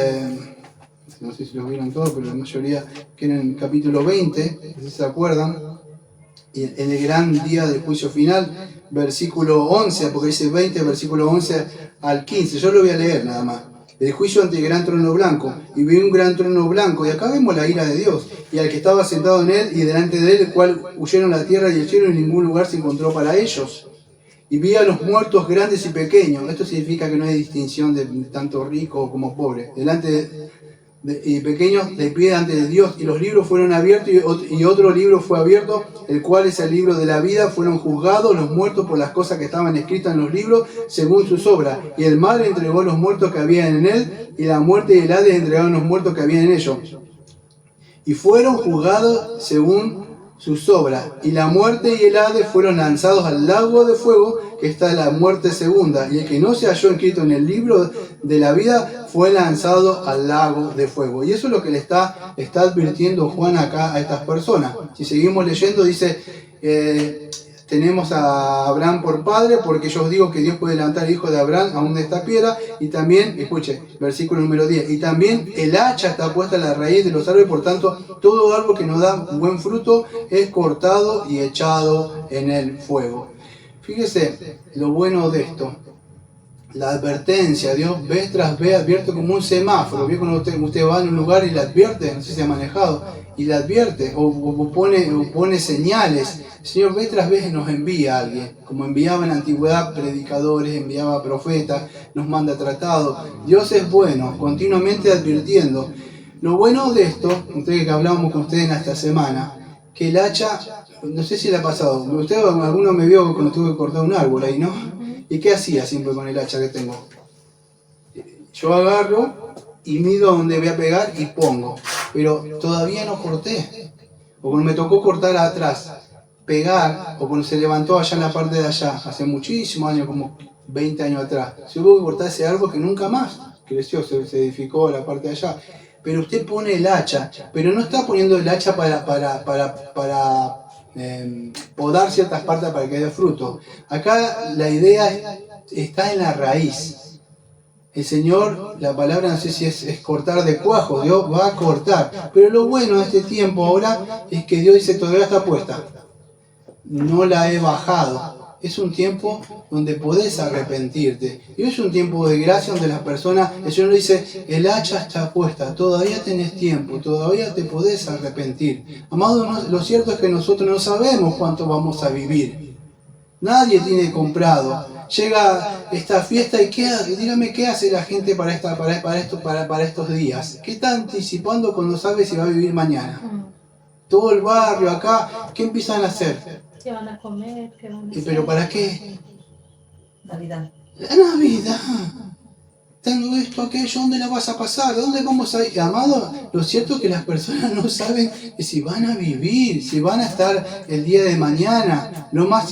no sé si lo vieron todos, pero la mayoría que en el capítulo 20, si se acuerdan, y en el gran día del juicio final, versículo 11, porque dice 20, versículo 11 al 15, yo lo voy a leer nada más. El juicio ante el gran trono blanco, y vi un gran trono blanco, y acá vemos la ira de Dios, y al que estaba sentado en él, y delante de él, el cual huyeron la tierra y el cielo, y en ningún lugar se encontró para ellos. Y vi a los muertos grandes y pequeños, esto significa que no hay distinción de tanto rico como pobre, delante y pequeños de pie ante de Dios, y los libros fueron abiertos, y otro libro fue abierto, el cual es el libro de la vida. Fueron juzgados los muertos por las cosas que estaban escritas en los libros, según sus obras. Y el mar entregó los muertos que había en él, y la muerte y el Hades entregaron los muertos que había en ellos. Y fueron juzgados según sus obras, y la muerte y el Hades fueron lanzados al lago de fuego, que está la muerte segunda, y el que no se halló escrito en el libro de la vida fue lanzado al lago de fuego. Y eso es lo que le está advirtiendo Juan acá a estas personas. Si seguimos leyendo, dice, tenemos a Abraham por padre, porque yo os digo que Dios puede levantar hijo de Abraham aún de esta piedra. Y también, escuche, versículo número 10, y también el hacha está puesta en la raíz de los árboles, por tanto, todo árbol que no da buen fruto es cortado y echado en el fuego. Fíjese lo bueno de esto, la advertencia. Dios vez tras vez advierte como un semáforo. ¿Vio cuando usted va en un lugar y le advierte? No sé si se ha manejado, y le advierte o pone señales. El Señor vez tras vez nos envía a alguien, como enviaba en la antigüedad predicadores, enviaba profetas, nos manda tratados. Dios es bueno, continuamente advirtiendo. Lo bueno de esto, ustedes que hablamos con ustedes en esta semana, que el hacha, no sé si le ha pasado, alguno me vio cuando tuve que cortar un árbol ahí, ¿no? ¿Y qué hacía siempre con el hacha que tengo? Yo agarro y mido a donde voy a pegar y pongo, pero todavía no corté. O cuando me tocó cortar atrás, pegar, o cuando se levantó allá en la parte de allá, hace muchísimos años, como 20 años atrás, se hubo que cortar ese árbol que nunca más creció, se edificó la parte de allá. Pero usted pone el hacha, pero no está poniendo el hacha para podar ciertas partes para que dé fruto. Acá la idea está en la raíz. El Señor, la palabra no sé si es cortar de cuajo, Dios va a cortar. Pero lo bueno de este tiempo ahora es que Dios dice, todavía está puesta. No la he bajado. Es un tiempo donde podés arrepentirte. Y es un tiempo de gracia donde las personas, el Señor dice, el hacha está puesta, todavía tenés tiempo, todavía te podés arrepentir. Amados, lo cierto es que nosotros no sabemos cuánto vamos a vivir. Nadie tiene comprado. Llega esta fiesta y dígame qué hace la gente para estos días. ¿Qué está anticipando cuando sabe si va a vivir mañana? Todo el barrio acá, ¿qué empiezan a hacer? ¿Qué van a comer? ¿Qué van a hacer? ¿Pero para qué? Navidad. La Navidad. Tengo esto, aquello, ¿dónde la vas a pasar? ¿Dónde vamos a ir? Amado, lo cierto es que las personas no saben si van a vivir, si van a estar el día de mañana. Lo más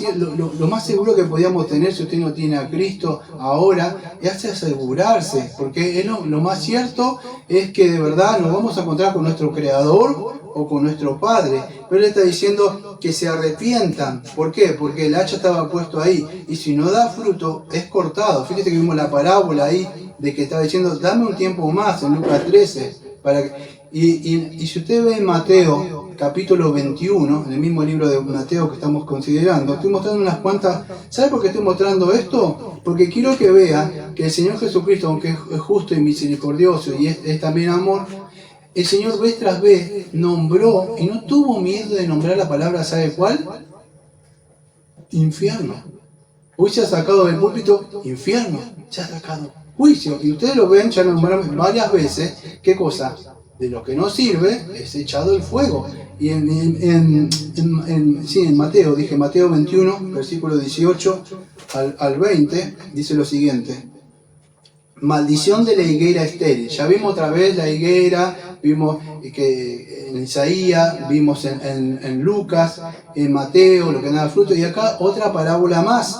seguro que podíamos tener, si usted no tiene a Cristo ahora, es asegurarse, porque lo más cierto es que de verdad nos vamos a encontrar con nuestro Creador o con nuestro Padre. Pero Él está diciendo que se arrepientan. ¿Por qué? Porque el hacha estaba puesto ahí, y si no da fruto, es cortado. Fíjate que vimos la parábola ahí, de que estaba diciendo, dame un tiempo más, en Lucas 13. Y si usted ve en Mateo, capítulo 21, en el mismo libro de Mateo que estamos considerando, estoy mostrando unas cuantas. ¿Sabe por qué estoy mostrando esto? Porque quiero que vea que el Señor Jesucristo, aunque es justo y misericordioso, y es también amor, el Señor vez tras vez nombró, y no tuvo miedo de nombrar la palabra, ¿sabe cuál? Infierno. Hoy se ha sacado del púlpito, infierno, se ha sacado juicio. Y ustedes lo ven, ya lo nombraron varias veces. ¿Qué cosa? De lo que no sirve es echado el fuego. Y en Mateo, Mateo 21, versículo 18 al 20, dice lo siguiente. Maldición de la higuera estéril. Ya vimos otra vez la higuera, vimos que en Isaías, vimos en Lucas, en Mateo, lo que no da fruto. Y acá otra parábola más,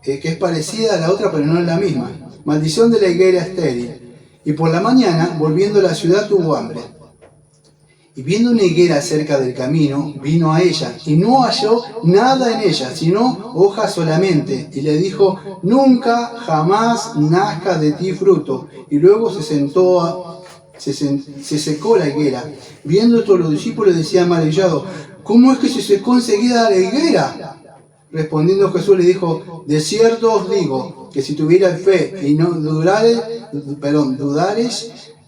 que es parecida a la otra, pero no es la misma. Maldición de la higuera estéril. Y por la mañana, volviendo a la ciudad, tuvo hambre. Y viendo una higuera cerca del camino, vino a ella, y no halló nada en ella, sino hojas solamente. Y le dijo, nunca, jamás nazca de ti fruto. Y luego se sentó se secó la higuera. Viendo esto, los discípulos decían maravillados: ¿cómo es que se secó enseguida la higuera? Respondiendo Jesús le dijo: de cierto os digo, que si tuvierais fe y no dudares,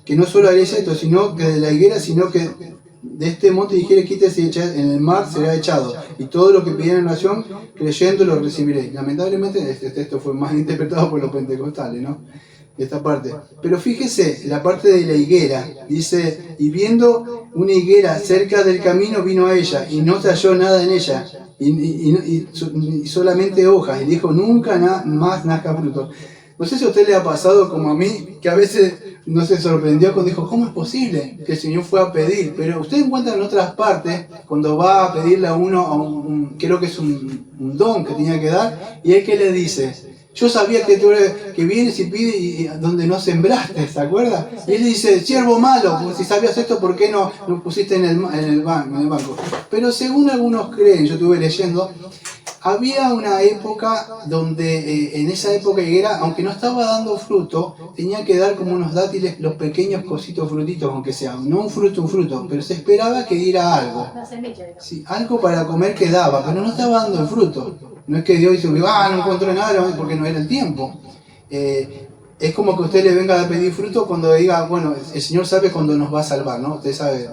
que no solo haréis esto, sino que de la higuera, sino que de este monte dijere: quítese y echad en el mar, será echado. Y todo lo que pidieran en oración, creyendo, lo recibiréis. Lamentablemente este texto fue más interpretado por los pentecostales, ¿no? Esta parte. Pero fíjese, la parte de la higuera, dice: y viendo una higuera cerca del camino, vino a ella, y no se halló nada en ella, y solamente hojas, y dijo: nunca más nazca fruto. No sé si a usted le ha pasado como a mí, que a veces no se sorprendió cuando dijo: ¿cómo es posible que el Señor fue a pedir? Pero usted encuentra en otras partes, cuando va a pedirle a uno, creo que es un don que tenía que dar, y es que le dice: yo sabía que tú que vienes y pides y donde no sembraste, ¿se acuerda? Y él dice: siervo malo, pues si sabías esto, ¿por qué no lo pusiste en el banco? Pero según algunos creen, yo estuve leyendo, había una época donde en esa época higuera, aunque no estaba dando fruto, tenía que dar como unos dátiles, los pequeños cositos, frutitos, aunque sea, no un fruto, pero se esperaba que diera algo. La semilla. Sí, algo para comer que daba, pero no estaba dando el fruto. No es que Dios dice: no encontró nada, porque no era el tiempo. Es como que usted le venga a pedir fruto cuando diga: bueno, el Señor sabe cuándo nos va a salvar, ¿no? Usted sabe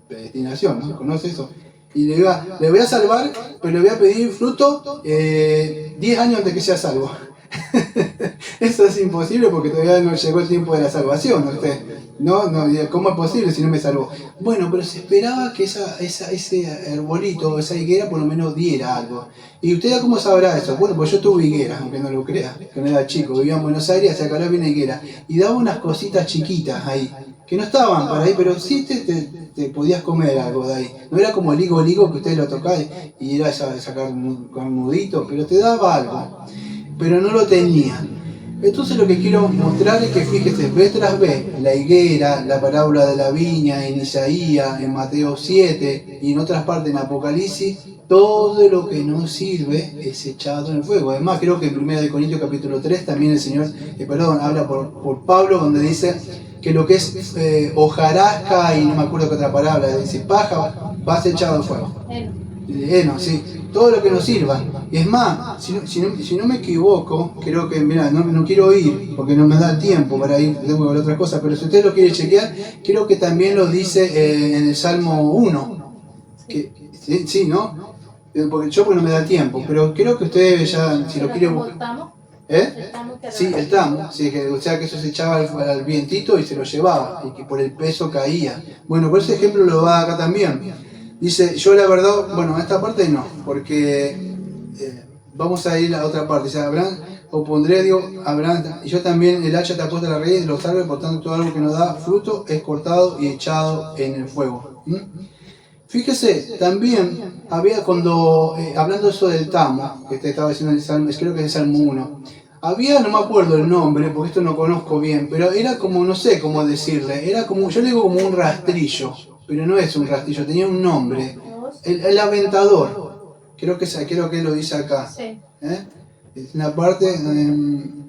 predestinación, ¿no? ¿Conoce eso? Y le voy a salvar, pero le voy a pedir fruto 10 años antes que sea salvo. Eso es imposible porque todavía no llegó el tiempo de la salvación. Usted, no, ¿cómo es posible si no me salvó? Bueno, pero se esperaba que ese arbolito, esa higuera, por lo menos diera algo. ¿Y usted cómo sabrá eso? Bueno, pues yo tuve higuera, aunque no lo crea, cuando era chico, vivía en Buenos Aires, hacia acá había una higuera, y daba unas cositas chiquitas ahí, que no estaban para ahí, pero sí te podías comer algo de ahí. No era como el higo que usted lo tocaba y era sacar un nudito, pero te daba algo. Pero no lo tenía. Entonces lo que quiero mostrar es que, fíjese, vez tras vez, la higuera, la parábola de la viña, en Isaías, en Mateo 7 y en otras partes en Apocalipsis, todo lo que no sirve es echado en el fuego. Además, creo que en 1 Corintios capítulo 3 también el Señor, habla por Pablo, donde dice que lo que es hojarasca y no me acuerdo qué otra palabra, dice paja, va a ser echado al fuego. Sí, todo lo que nos sirva. Y es más, si no me equivoco, creo que, mira, no quiero ir porque no me da tiempo para ir, tengo que ver otras cosas, pero si usted lo quiere chequear, creo que también lo dice en el Salmo 1. Que, sí, ¿no? Porque no me da tiempo, pero creo que usted ya, si lo quiere buscar. Sí, el tamo, sí, o sea que eso se echaba al vientito y se lo llevaba, y que por el peso caía. Bueno, por ese ejemplo lo va acá también. Dice: yo la verdad, bueno, esta parte no, porque vamos a ir a otra parte. Dice: Abraham, opondré, Abraham, y yo también el hacha te ha puesto a la raíz de los árboles, por tanto todo algo que no da fruto es cortado y echado en el fuego. Fíjese, también había cuando, hablando eso del tamo, que te estaba diciendo en el Salmo, creo que es el Salmo 1, había, no me acuerdo el nombre, porque esto no conozco bien, pero era como, no sé cómo decirle, era como, yo le digo como un rastrillo, pero no es un rastrillo, tenía un nombre, el aventador, creo que lo dice acá. Sí. En la parte,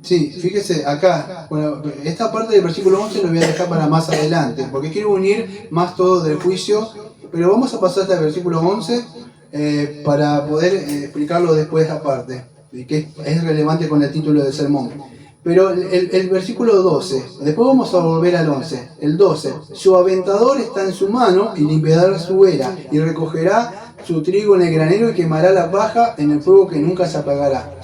sí, fíjese acá, bueno, esta parte del versículo 11 lo voy a dejar para más adelante, porque quiero unir más todo del juicio, pero vamos a pasar hasta el versículo 11 para poder explicarlo después aparte, que es relevante con el título del sermón. Pero el versículo 12, después vamos a volver al 11, el 12, su aventador está en su mano y limpiará su era, y recogerá su trigo en el granero y quemará la paja en el fuego que nunca se apagará.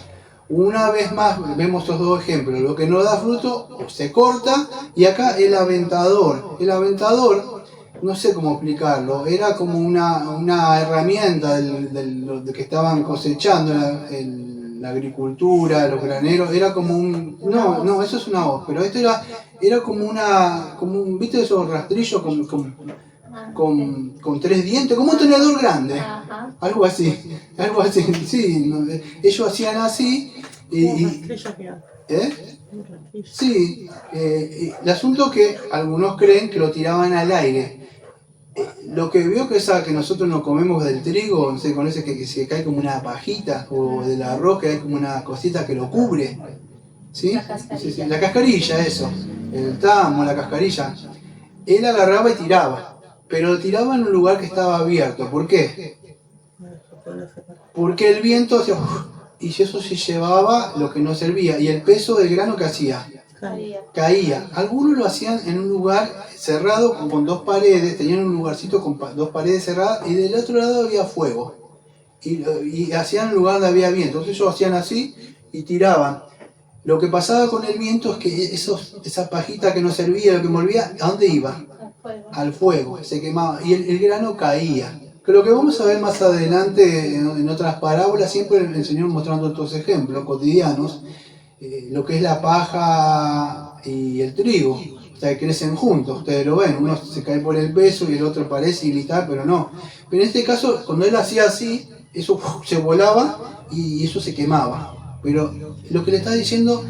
Una vez más vemos estos dos ejemplos, lo que no da fruto se corta, y acá el aventador, no sé cómo explicarlo, era como una herramienta de que estaban cosechando la agricultura, los graneros, era como un... No, eso es una hoz, pero esto era como un, ¿viste esos rastrillos con 3 dientes? Como un tenedor grande, algo así, sí, ellos hacían así Sí, el asunto es que algunos creen que lo tiraban al aire. Lo que veo que que nosotros nos comemos del trigo, no sé, con ese que se cae como una pajita, o del arroz que hay como una cosita que lo cubre, ¿sí? La cascarilla, eso, el tamo, la cascarilla. él agarraba y tiraba, pero lo tiraba en un lugar que estaba abierto. ¿Por qué? Porque el viento hacía y eso se llevaba lo que no servía. Y el peso del grano que hacía caía. Algunos lo hacían en un lugar cerrado con dos paredes, tenían un lugarcito con dos paredes cerradas y del otro lado había fuego. Y hacían un lugar donde había viento. Entonces ellos hacían así y tiraban. Lo que pasaba con el viento es que esa pajita que no servía, lo que volvía, ¿a dónde iba? Al fuego, se quemaba y el grano caía. Que lo que vamos a ver más adelante en otras parábolas, siempre el Señor mostrando estos ejemplos cotidianos, lo que es la paja y el trigo, o sea, que crecen juntos, ustedes lo ven, uno se cae por el peso y el otro parece gritar, pero no. Pero en este caso, cuando él hacía así, eso se volaba y eso se quemaba. Pero lo que le está diciendo,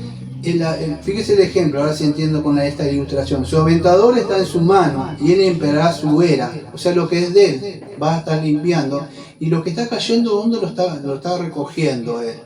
fíjese el ejemplo, ahora sí entiendo con esta ilustración. Su aventador está en su mano y él limpiará su era, o sea, lo que es de él, va a estar limpiando. Y lo que está cayendo, ¿dónde lo está recogiendo él?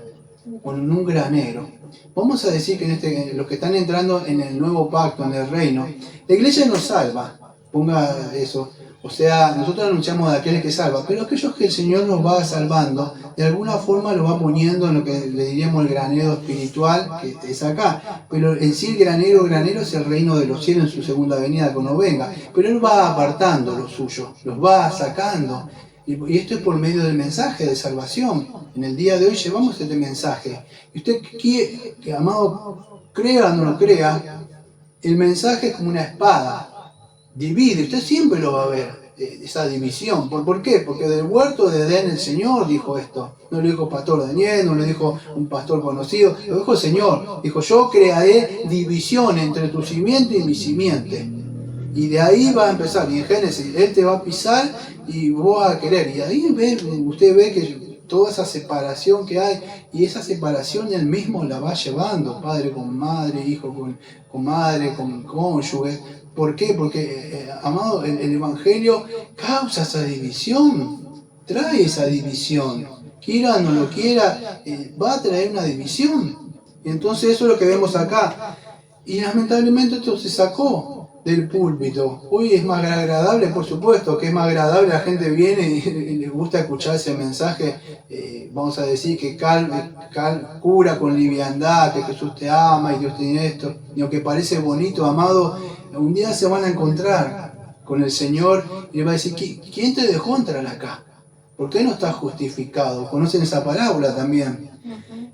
En un granero. Vamos a decir que los que están entrando en el nuevo pacto, en el reino, la iglesia nos salva, ponga eso. O sea, nosotros anunciamos de aquel que salva, pero aquellos que el Señor nos va salvando, de alguna forma los va poniendo en lo que le diríamos el granero espiritual, que es acá. Pero en sí el granero es el reino de los cielos en su segunda venida cuando venga. Pero Él va apartando los suyos, los va sacando. Y esto es por medio del mensaje de salvación. En el día de hoy llevamos este mensaje. Y usted quiere, que amado, crea o no lo crea, el mensaje es como una espada. Divide, usted siempre lo va a ver, esa división. ¿Por qué? Porque del huerto de Edén el Señor dijo esto. No lo dijo pastor Daniel, no lo dijo un pastor conocido, lo dijo el Señor. Dijo, yo crearé división entre tu simiente y mi simiente. Y de ahí va a empezar. Y en Génesis, Él te va a pisar y vos vas a querer. Y ahí usted ve que toda esa separación que hay, y esa separación Él mismo la va llevando, padre con madre, hijo con madre, con cónyuge. ¿Por qué? Porque, amado, el Evangelio causa esa división, trae esa división. Quiera o no lo quiera, va a traer una división. Y entonces eso es lo que vemos acá. Y lamentablemente esto se sacó del púlpito. Hoy es más agradable, por supuesto, que es más agradable, la gente viene y le gusta escuchar ese mensaje, vamos a decir que cura con liviandad, que Jesús te ama y Dios tiene esto. Y aunque parece bonito, amado, un día se van a encontrar con el Señor y le va a decir, ¿quién te dejó entrar acá? ¿Por qué no estás justificado? ¿Conocen esa parábola también?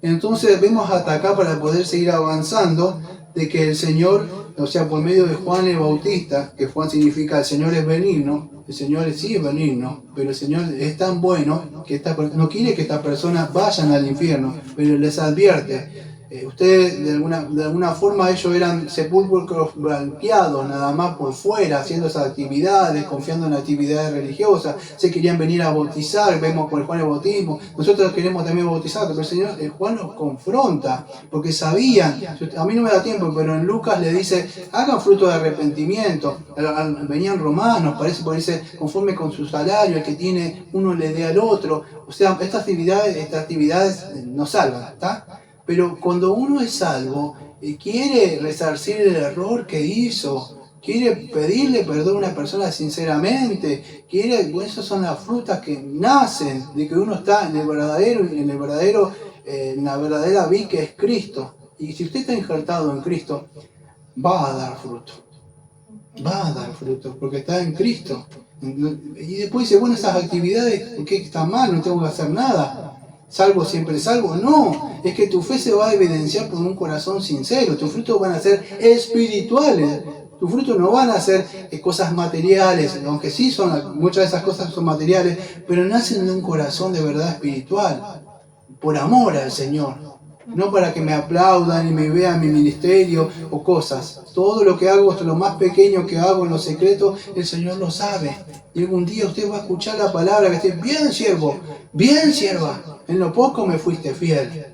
Entonces vemos hasta acá para poder seguir avanzando de que el Señor, o sea, por medio de Juan el Bautista, que Juan significa el Señor es benigno, el Señor sí es benigno, pero el Señor es tan bueno que no quiere que estas personas vayan al infierno, pero les advierte. Ustedes, de alguna forma, ellos eran sepulcros blanqueados, nada más por fuera, haciendo esas actividades, confiando en actividades religiosas, se querían venir a bautizar, vemos por Juan el bautismo, nosotros queremos también bautizar, pero el Señor, Juan nos confronta, porque sabían, a mí no me da tiempo, pero en Lucas le dice, hagan fruto de arrepentimiento, venían romanos, parece conforme con su salario, el que tiene, uno le dé al otro, o sea, estas actividades nos salvan, ¿está? Pero cuando uno es salvo, quiere resarcir el error que hizo, quiere pedirle perdón a una persona sinceramente, esas son las frutas que nacen de que uno está en la verdadera vid que es Cristo. Y si usted está injertado en Cristo, va a dar fruto. Va a dar fruto, porque está en Cristo. Y después dice, bueno, esas actividades, ¿por qué está mal? No tengo que hacer nada. ¿Salvo siempre salvo? No, es que tu fe se va a evidenciar por un corazón sincero. Tus frutos van a ser espirituales. Tus frutos no van a ser cosas materiales, aunque sí muchas de esas cosas son materiales, pero nacen de un corazón de verdad espiritual, por amor al Señor. No para que me aplaudan y me vean mi ministerio o cosas. Todo lo que hago, hasta lo más pequeño que hago en los secretos, el Señor lo sabe. Y algún día usted va a escuchar la palabra que dice, bien siervo, bien sierva, en lo poco me fuiste fiel.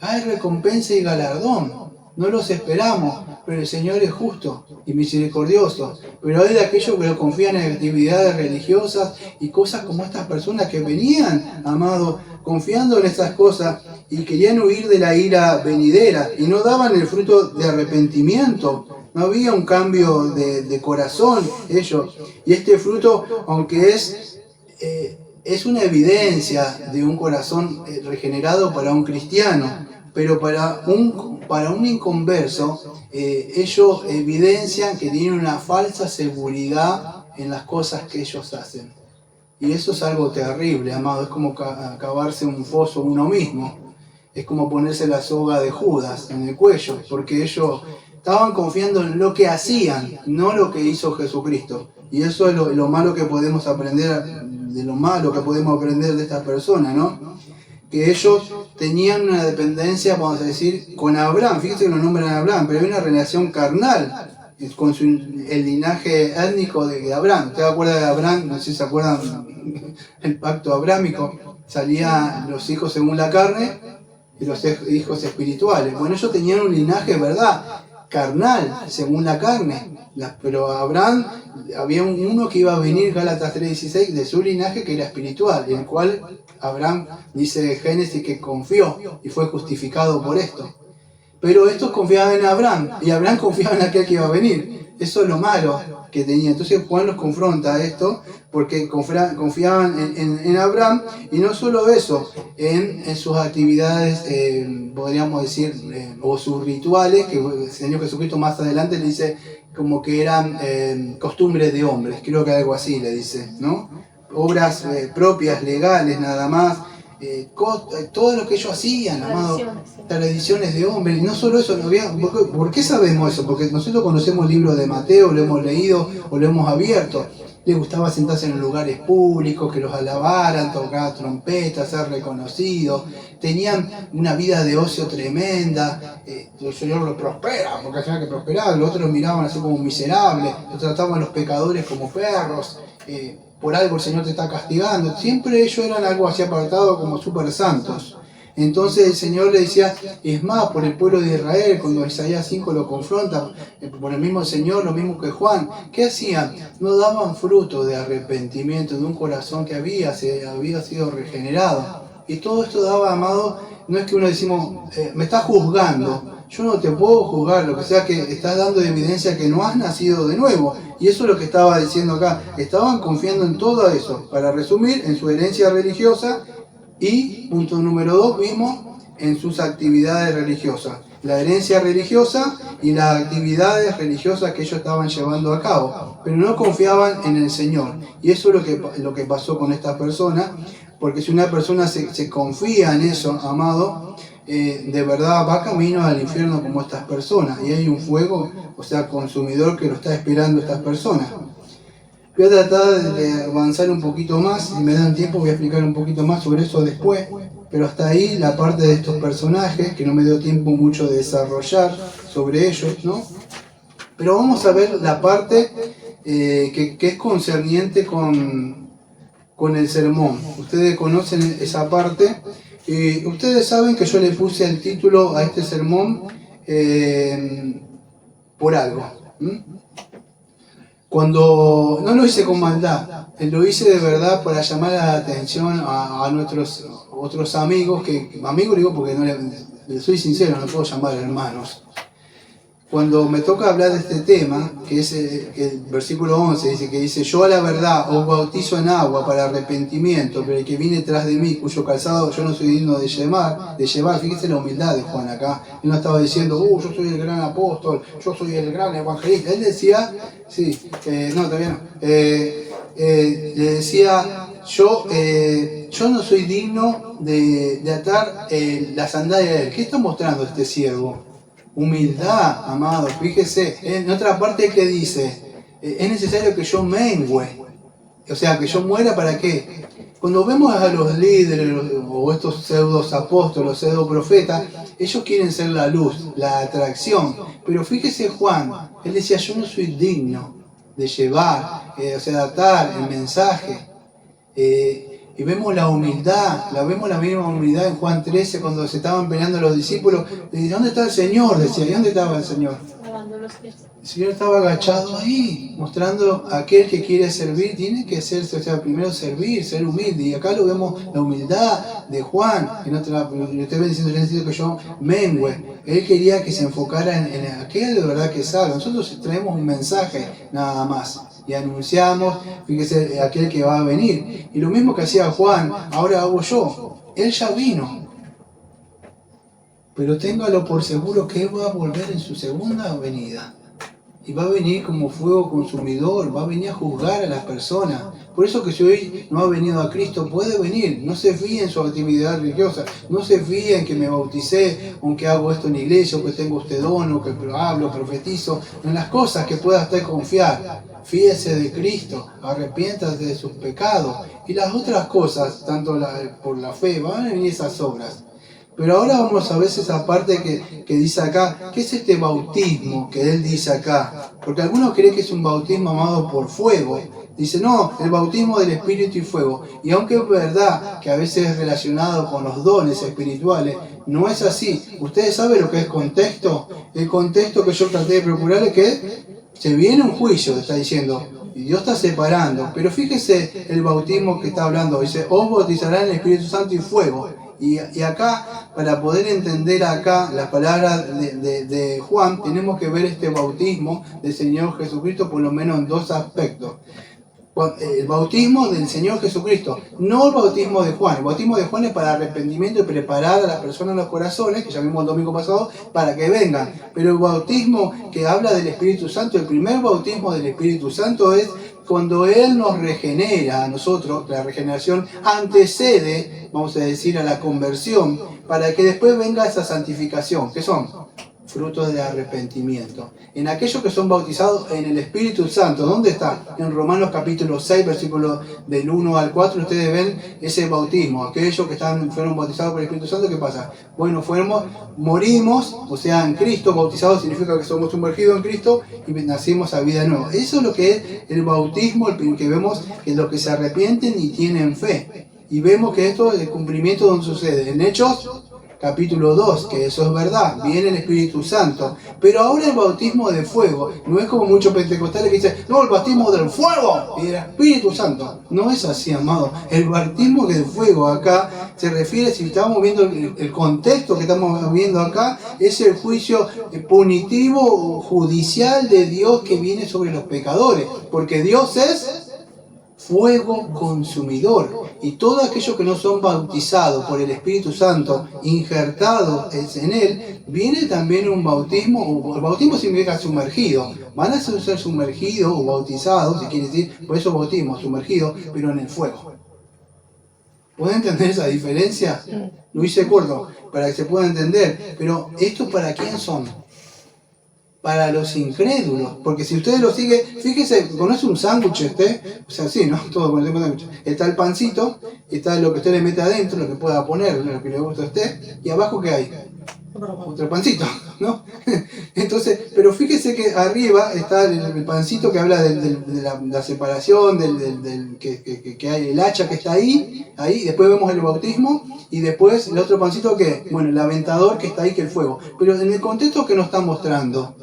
Hay recompensa y galardón. No los esperamos, pero el Señor es justo y misericordioso. Pero hay de aquellos que lo confían en actividades religiosas y cosas como estas personas que venían, amado, confiando en estas cosas y querían huir de la ira venidera y no daban el fruto de arrepentimiento. no había un cambio de corazón ellos. Y este fruto, aunque es una evidencia de un corazón regenerado para un cristiano, pero para un inconverso, ellos evidencian que tienen una falsa seguridad en las cosas que ellos hacen. Y eso es algo terrible, amado. Es como cavarse un foso uno mismo. Es como ponerse la soga de Judas en el cuello, porque ellos estaban confiando en lo que hacían, no lo que hizo Jesucristo. Y eso es lo malo que podemos aprender, de estas personas, ¿no? Que ellos tenían una dependencia, vamos a decir, con Abraham. Fíjense que lo nombran a Abraham, pero hay una relación carnal con el linaje étnico de Abraham. ¿Usted se acuerda de Abraham? No sé si se acuerdan el pacto abrámico. Salían los hijos según la carne y los hijos espirituales. Bueno, ellos tenían un linaje, ¿verdad?, carnal, según la carne. Pero Abraham, había uno que iba a venir, Gálatas 3:16, de su linaje que era espiritual, en el cual Abraham, dice Génesis, que confió y fue justificado por esto. Pero estos confiaban en Abraham, y Abraham confiaba en aquel que iba a venir. Eso es lo malo que tenía. Entonces Juan los confronta a esto, porque confiaban en Abraham, y no solo eso, en sus actividades, podríamos decir, o sus rituales, que el Señor Jesucristo más adelante le dice como que eran costumbres de hombres, creo que algo así le dice, ¿no? Obras propias, legales, nada más. Todo lo que ellos hacían, amado, tradiciones de hombres. Y no solo eso, ¿por qué sabemos eso? Porque nosotros conocemos el libro de Mateo, lo hemos leído o lo hemos abierto. Les gustaba sentarse en lugares públicos, que los alabaran, tocar trompetas, ser reconocidos. Tenían una vida de ocio tremenda. El Señor los prospera, porque hacían que prosperar. Los otros los miraban así como miserables. Los trataban a los pecadores como perros. Por algo el Señor te está castigando. Siempre ellos eran algo así apartado, como súper santos. Entonces el Señor le decía, es más, por el pueblo de Israel, cuando Isaías 5 lo confronta, por el mismo Señor, lo mismo que Juan, ¿qué hacían? No daban fruto de arrepentimiento, de un corazón que había sido regenerado. Y todo esto daba, amado, no es que uno decimos, me estás juzgando. Yo no te puedo juzgar, lo que sea que estás dando de evidencia que no has nacido de nuevo. Y eso es lo que estaba diciendo acá. Estaban confiando en todo eso. Para resumir, en su herencia religiosa y, punto número 2, vimos en sus actividades religiosas. La herencia religiosa y las actividades religiosas que ellos estaban llevando a cabo. Pero no confiaban en el Señor. Y eso es lo que pasó con estas personas. Porque si una persona se confía en eso, amado, de verdad va camino al infierno como estas personas, y hay un fuego, o sea, consumidor, que lo está esperando estas personas. Voy a tratar de avanzar un poquito más, si me dan tiempo voy a explicar un poquito más sobre eso después, pero hasta ahí la parte de estos personajes, que no me dio tiempo mucho de desarrollar sobre ellos, ¿no? Pero vamos a ver la parte que es concerniente con el sermón. Ustedes conocen esa parte. Ustedes saben que yo le puse el título a este sermón por algo. Cuando no lo hice con maldad, lo hice de verdad para llamar la atención a nuestros otros amigos, amigos digo porque no les soy sincero, no puedo llamar hermanos. Cuando me toca hablar de este tema, que es el versículo 11, dice, yo a la verdad os bautizo en agua para arrepentimiento, pero el que viene tras de mí, cuyo calzado yo no soy digno de llevar, fíjese la humildad de Juan acá. Él no estaba diciendo, yo soy el gran apóstol, yo soy el gran evangelista. Él decía, todavía no. Le decía, yo no soy digno de atar la sandalia de él. ¿Qué está mostrando este siervo? Humildad, amado. Fíjese, en otra parte que dice, es necesario que yo mengüe, o sea, que yo muera. ¿Para qué? Cuando vemos a los líderes o estos pseudos apóstolos, pseudo profetas, ellos quieren ser la luz, la atracción. Pero fíjese Juan, él decía, yo no soy digno de llevar, de atar el mensaje. Y vemos la humildad, vemos la misma humildad en Juan 13, cuando se estaban peleando los discípulos. ¿Dónde está el Señor? Decía, ¿y dónde estaba el Señor? lavando los pies. El Señor estaba agachado ahí, mostrando a aquel que quiere servir, tiene que ser, o sea, primero servir, ser humilde. Y acá lo vemos, la humildad de Juan, en otra, ustedes diciendo, yo necesito que yo mengüe. Él quería que se enfocara en aquel de verdad que salva. Nosotros traemos un mensaje nada más y anunciamos, fíjese, aquel que va a venir. Y lo mismo que hacía Juan, ahora hago yo. Él ya vino. Pero téngalo por seguro que Él va a volver en su segunda venida. Y va a venir como fuego consumidor, va a venir a juzgar a las personas. Por eso que si hoy no ha venido a Cristo, puede venir. No se fíe en su actividad religiosa, no se fíe en que me bauticé, o que hago esto en la iglesia, o que tengo este don, o que hablo, profetizo, en las cosas que pueda usted confiar. Fíese de Cristo, arrepiéntase de sus pecados. Y las otras cosas, tanto por la fe, van a venir esas obras. Pero ahora vamos a ver esa parte que dice acá, ¿qué es este bautismo que él dice acá? Porque algunos creen que es un bautismo amado por fuego. Dice, no, el bautismo del Espíritu y fuego. Y aunque es verdad que a veces es relacionado con los dones espirituales, no es así. ¿Ustedes saben lo que es contexto? El contexto que yo traté de procurar es que se viene un juicio, está diciendo. Y Dios está separando. Pero fíjese el bautismo que está hablando. Dice, os bautizarán en el Espíritu Santo y fuego. Y acá, para poder entender acá las palabras de Juan, tenemos que ver este bautismo del Señor Jesucristo por lo menos en dos aspectos. El bautismo del Señor Jesucristo, no el bautismo de Juan. El bautismo de Juan es para arrepentimiento y preparar a las personas en los corazones, que ya vimos el domingo pasado, para que vengan. Pero el bautismo que habla del Espíritu Santo, el primer bautismo del Espíritu Santo es cuando Él nos regenera a nosotros. La regeneración antecede, vamos a decir, a la conversión, para que después venga esa santificación. ¿Qué son? Frutos de arrepentimiento. En aquellos que son bautizados en el Espíritu Santo, ¿dónde está? En Romanos capítulo 6, versículos del 1 al 4, ustedes ven ese bautismo. Aquellos que fueron bautizados por el Espíritu Santo, ¿qué pasa? Bueno, morimos, o sea, en Cristo. Bautizados significa que somos sumergidos en Cristo y nacimos a vida nueva. Eso es lo que es el bautismo, el que vemos en los que se arrepienten y tienen fe. Y vemos que esto es el cumplimiento donde sucede. En Hechos capítulo 2, que eso es verdad, viene el Espíritu Santo. Pero ahora el bautismo de fuego, no es como muchos pentecostales que dicen, no, el bautismo del fuego y del Espíritu Santo. No es así, amado. El bautismo del fuego acá se refiere, si estamos viendo el contexto que estamos viendo acá, es el juicio punitivo judicial de Dios que viene sobre los pecadores. Porque Dios es fuego consumidor, y todos aquellos que no son bautizados por el Espíritu Santo, injertados en Él, viene también un bautismo, o el bautismo significa sumergido, van a ser sumergidos o bautizados, si quiere decir, por eso bautismo, sumergido, pero en el fuego. ¿Pueden entender esa diferencia? Lo hice corto, para que se pueda entender, pero ¿esto para quién son? Para los incrédulos, porque si ustedes lo siguen, fíjese, ¿conoce un sándwich O sea, sí, ¿no? Todo conocemos sándwich. Está el pancito, está lo que usted le mete adentro, lo que pueda poner, lo que le gusta a usted, y abajo ¿qué hay? Otro pancito, ¿no? Entonces, pero fíjese que arriba está el pancito que habla de la separación, que hay el hacha que está ahí, después vemos el bautismo, y después el otro pancito que, bueno, el aventador que está ahí, que el fuego. Pero en el contexto que nos está mostrando,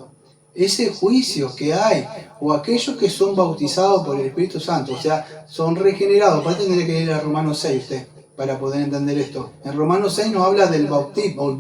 ese juicio que hay, o aquellos que son bautizados por el Espíritu Santo, o sea, son regenerados. Aparte tendría que ir a Romanos 6 usted, para poder entender esto. En Romanos 6 nos habla del bautismo,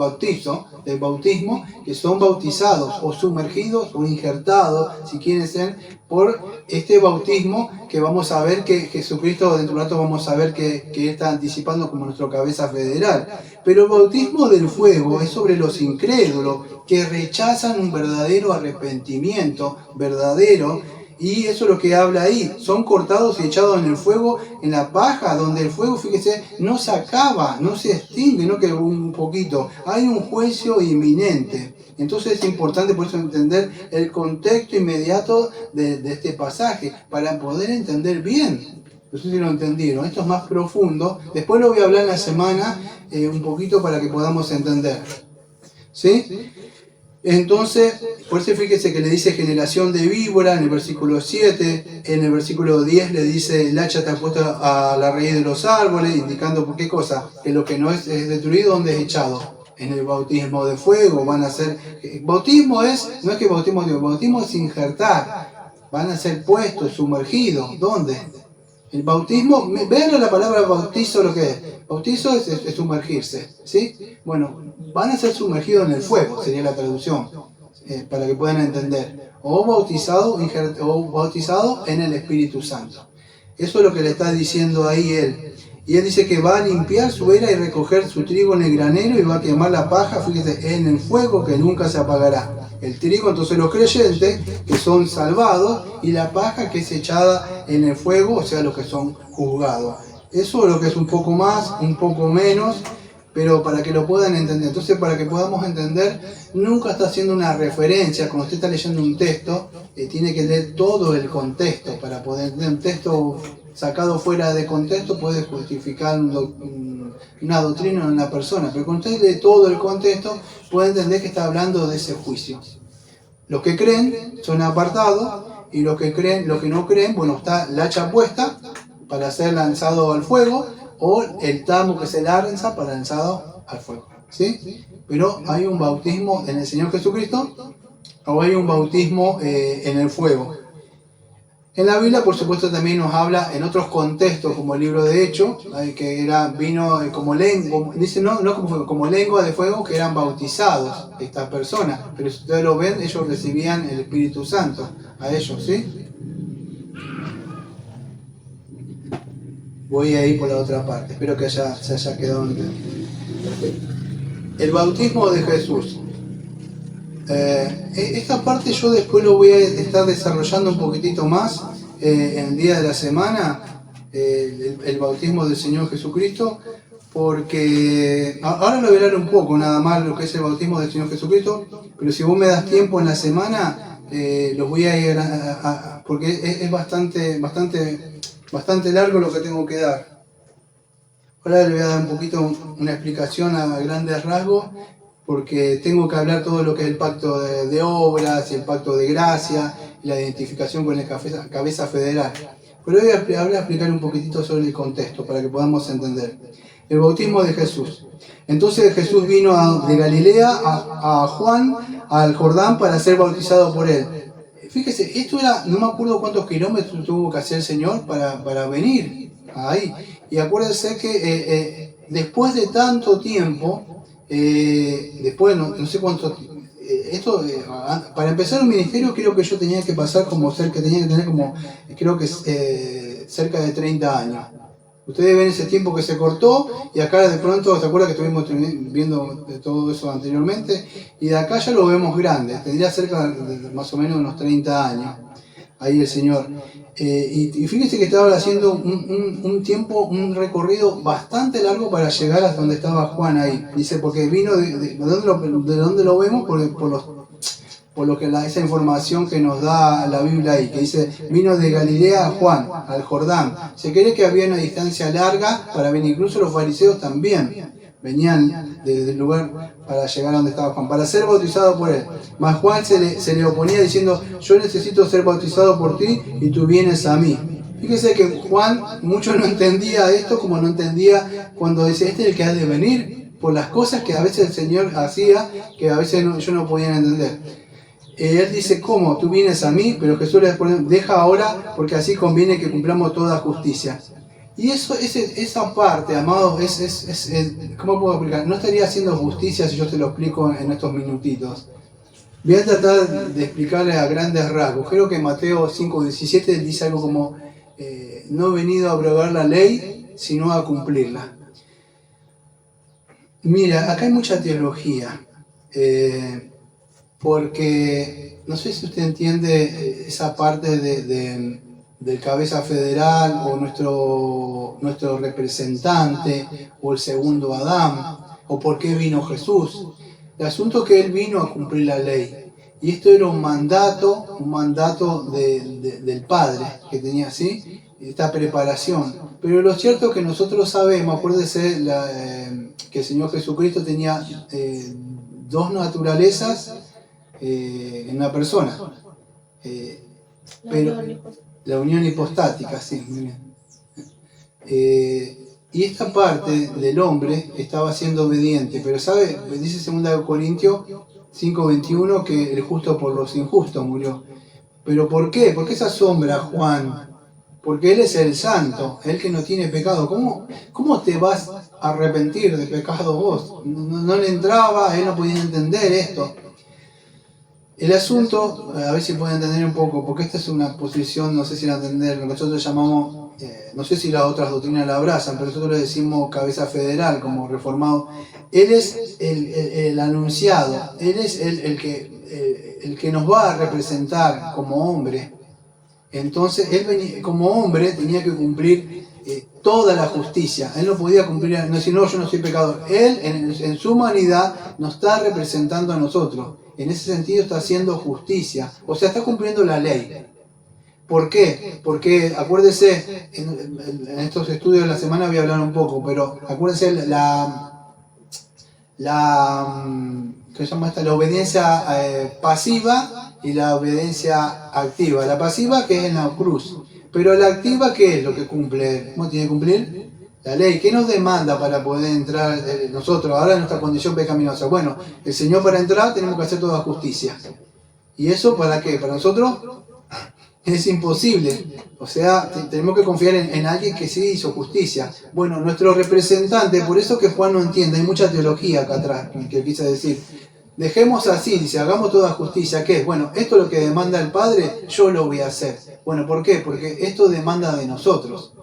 que son bautizados, o sumergidos, o injertados, si quieren ser, por este bautismo que vamos a ver que Jesucristo, dentro de un rato vamos a ver que está anticipando como nuestra cabeza federal. Pero el bautismo del fuego es sobre los incrédulos que rechazan un verdadero arrepentimiento, verdadero. Y eso es lo que habla ahí. Son cortados y echados en el fuego, en la paja, donde el fuego, fíjese, no se acaba, no se extingue, no que un poquito. Hay un juicio inminente. Entonces es importante por eso entender el contexto inmediato de este pasaje, para poder entender bien. No sé si lo entendieron. Esto es más profundo. Después lo voy a hablar en la semana un poquito para que podamos entender. ¿Sí? Entonces, por eso fíjese que le dice generación de víbora en el versículo 7, en el versículo 10 le dice el hacha está puesta a la raíz de los árboles, indicando por qué cosa, que lo que no es destruido, ¿dónde es echado? en el bautismo de fuego, van a ser... Bautismo no es que bautismo es injertar, van a ser puestos, sumergidos. ¿Dónde? El bautismo, vean la palabra bautizo lo que es. Bautizo es sumergirse, ¿sí? Bueno, van a ser sumergidos en el fuego, sería la traducción, para que puedan entender. O bautizado en el Espíritu Santo. Eso es lo que le está diciendo ahí él. Y él dice que va a limpiar su era y recoger su trigo en el granero y va a quemar la paja, fíjese, en el fuego que nunca se apagará. El trigo, entonces los creyentes que son salvados, y la paja que es echada en el fuego, o sea, los que son juzgados. Eso es lo que es un poco más, un poco menos, pero para que lo puedan entender. Entonces, para que podamos entender, nunca está haciendo una referencia. Cuando usted está leyendo un texto, tiene que leer todo el contexto para poder entender. Un texto sacado fuera de contexto puede justificar una doctrina en una persona, pero cuando usted lee todo el contexto, puede entender que está hablando de ese juicio. Los que creen son apartados, y los que no creen, bueno, está la hacha puesta para ser lanzado al fuego, o el tamo que se lanza para lanzado al fuego, ¿sí? Pero hay un bautismo en el Señor Jesucristo, o hay un bautismo en el fuego. En la Biblia, por supuesto, también nos habla en otros contextos, como el libro de Hechos, que vino como lengua, dice como lengua de fuego, que eran bautizados estas personas. Pero si ustedes lo ven, ellos recibían el Espíritu Santo, a ellos, ¿sí? Voy a ir por la otra parte, espero que se haya quedado entendido. El bautismo de Jesús. Esta parte yo después lo voy a estar desarrollando un poquitito más en el día de la semana, el bautismo del Señor Jesucristo, porque ahora lo voy a hablar un poco nada más lo que es el bautismo del Señor Jesucristo, pero si vos me das tiempo en la semana, los voy a ir porque es bastante largo lo que tengo que dar. Ahora le voy a dar un poquito una explicación a grandes rasgos, porque tengo que hablar todo lo que es el pacto de obras y el pacto de gracia y la identificación con el cabeza federal. Pero voy a explicar un poquitito sobre el contexto para que podamos entender. El bautismo de Jesús. Entonces Jesús vino de Galilea a Juan, al Jordán, para ser bautizado por él. Fíjese, esto era, no me acuerdo cuántos kilómetros tuvo que hacer el Señor para venir ahí. Y acuérdense que después de tanto tiempo, después no sé cuánto, para empezar un ministerio creo que yo tenía que pasar tenía que tener como, creo que cerca de 30 años. Ustedes ven ese tiempo que se cortó, y acá de pronto, ¿se acuerdan que estuvimos viendo todo eso anteriormente? Y de acá ya lo vemos grande, tendría cerca de más o menos unos 30 años, ahí el Señor. Y fíjense que estaba haciendo un recorrido bastante largo para llegar hasta donde estaba Juan ahí. Dice, porque vino, ¿de dónde lo vemos? Por lo que esa información que nos da la Biblia ahí, que dice, vino de Galilea a Juan, al Jordán. Se cree que había una distancia larga para venir, incluso los fariseos también venían desde el lugar para llegar a donde estaba Juan, para ser bautizado por él. Mas Juan se le oponía diciendo, yo necesito ser bautizado por ti y tú vienes a mí. Fíjese que Juan mucho no entendía esto, como no entendía cuando dice, este es el que ha de venir, por las cosas que a veces el Señor hacía, que a veces yo no podía entender. Él dice, ¿cómo? Tú vienes a mí, pero Jesús le pone, deja ahora, porque así conviene que cumplamos toda justicia. Y esa parte, amados, ¿cómo puedo explicar? No estaría haciendo justicia si yo te lo explico en estos minutitos. Voy a tratar de explicarle a grandes rasgos. Creo que Mateo 5:17 dice algo como, no he venido a abrogar la ley, sino a cumplirla. Mira, acá hay mucha teología. Porque no sé si usted entiende esa parte del cabeza federal, o nuestro representante, o el segundo Adán, o por qué vino Jesús. El asunto es que él vino a cumplir la ley, y esto era un mandato del Padre que tenía así, esta preparación. Pero lo cierto es que nosotros sabemos, acuérdese que el Señor Jesucristo tenía dos naturalezas en una persona, pero la unión hipostática, sí, muy bien. Y esta parte del hombre estaba siendo obediente, pero ¿sabe? Dice 2 Corintios 5:21 que el justo por los injustos murió. ¿Pero por qué? ¿Por qué esa sombra, Juan? Porque Él es el santo, Él que no tiene pecado. ¿Cómo te vas a arrepentir de pecado vos? No le entraba, Él no podía entender esto. El asunto, a ver si pueden entender un poco, porque esta es una posición, no sé si la entender, lo que nosotros llamamos, no sé si las otras doctrinas la abrazan, pero nosotros le decimos cabeza federal como reformado. Él es el anunciado, Él es el que nos va a representar como hombre. Entonces, Él como hombre tenía que cumplir toda la justicia. Él no podía cumplir, no decir, no, yo no soy pecador. Él en su humanidad nos está representando a nosotros. En ese sentido está haciendo justicia, o sea, está cumpliendo la ley. ¿Por qué? Porque, acuérdese, en estos estudios de la semana voy a hablar un poco, pero acuérdense ¿qué se llama esta? La obediencia pasiva y la obediencia activa. La pasiva que es en la cruz, pero la activa ¿qué es lo que cumple? ¿Cómo tiene que cumplir? La ley. ¿Qué nos demanda para poder entrar nosotros ahora en nuestra condición pecaminosa? Bueno, el Señor para entrar tenemos que hacer toda justicia. ¿Y eso para qué? Para nosotros es imposible. O sea, tenemos que confiar en alguien que sí hizo justicia. Bueno, nuestro representante, por eso que Juan no entiende, hay mucha teología acá atrás que quise decir. Dejemos así, dice, hagamos toda justicia. ¿Qué es? Bueno, esto es lo que demanda el Padre, yo lo voy a hacer. Bueno, ¿por qué? Porque esto demanda de nosotros.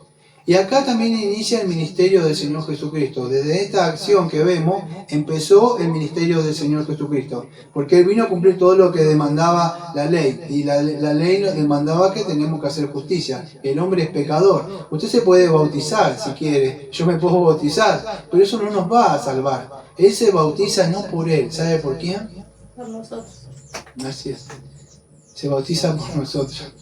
Y acá también inicia el ministerio del Señor Jesucristo. Desde esta acción que vemos, empezó el ministerio del Señor Jesucristo. Porque Él vino a cumplir todo lo que demandaba la ley. Y la ley nos demandaba que tenemos que hacer justicia. El hombre es pecador. Usted se puede bautizar si quiere. Yo me puedo bautizar. Pero eso no nos va a salvar. Él se bautiza no por Él. ¿Sabe por quién? Por nosotros. Así es. Se bautiza por nosotros.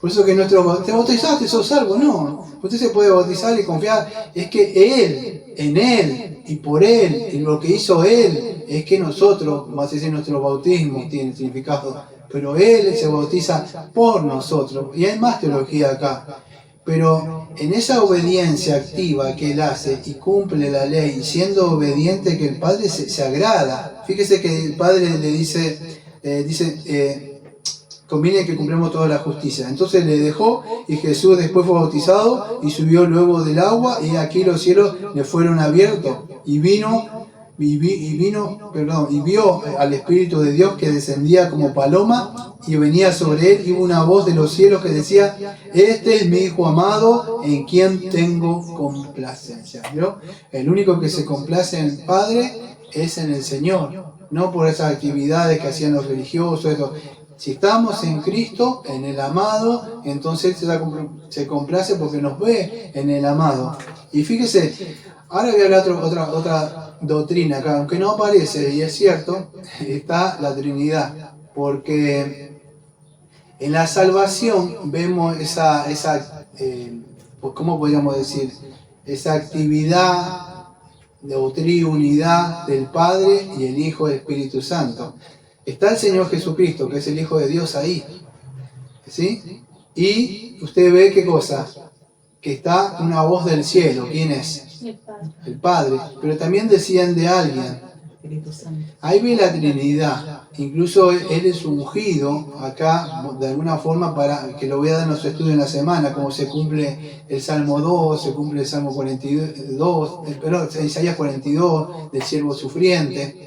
Por eso que ¿te bautizaste? ¿Sos salvo? No. Usted se puede bautizar y confiar. Es que Él, en Él y por Él, y lo que hizo Él, es que nosotros, vamos a decir, nuestro bautismo tiene significado. Pero Él se bautiza por nosotros. Y hay más teología acá. Pero en esa obediencia activa que Él hace y cumple la ley, siendo obediente que el Padre se agrada. Fíjese que el Padre le dice conviene que cumplamos toda la justicia. Entonces le dejó y Jesús después fue bautizado y subió luego del agua y aquí los cielos le fueron abiertos y vio al Espíritu de Dios que descendía como paloma y venía sobre él y hubo una voz de los cielos que decía: este es mi Hijo amado en quien tengo complacencia. ¿Vio? El único que se complace en el Padre es en el Señor, no por esas actividades que hacían los religiosos, eso. Si estamos en Cristo, en el amado, entonces Él se complace porque nos ve en el amado. Y fíjese, ahora voy a hablar otra doctrina acá, aunque no aparece, y es cierto, está la Trinidad. Porque en la salvación vemos ¿cómo podríamos decir? Esa actividad de triunidad del Padre y el Hijo y el Espíritu Santo. Está el Señor Jesucristo, que es el Hijo de Dios ahí, ¿sí? Y usted ve qué cosa, que está una voz del cielo. ¿Quién es? El Padre. El Padre, pero también desciende alguien. Ahí ve la Trinidad. Incluso Él es ungido acá, de alguna forma, para que lo voy a dar en los estudios en la semana, como se cumple el Salmo 2, se cumple el Salmo 42, Isaías 42, del siervo sufriente.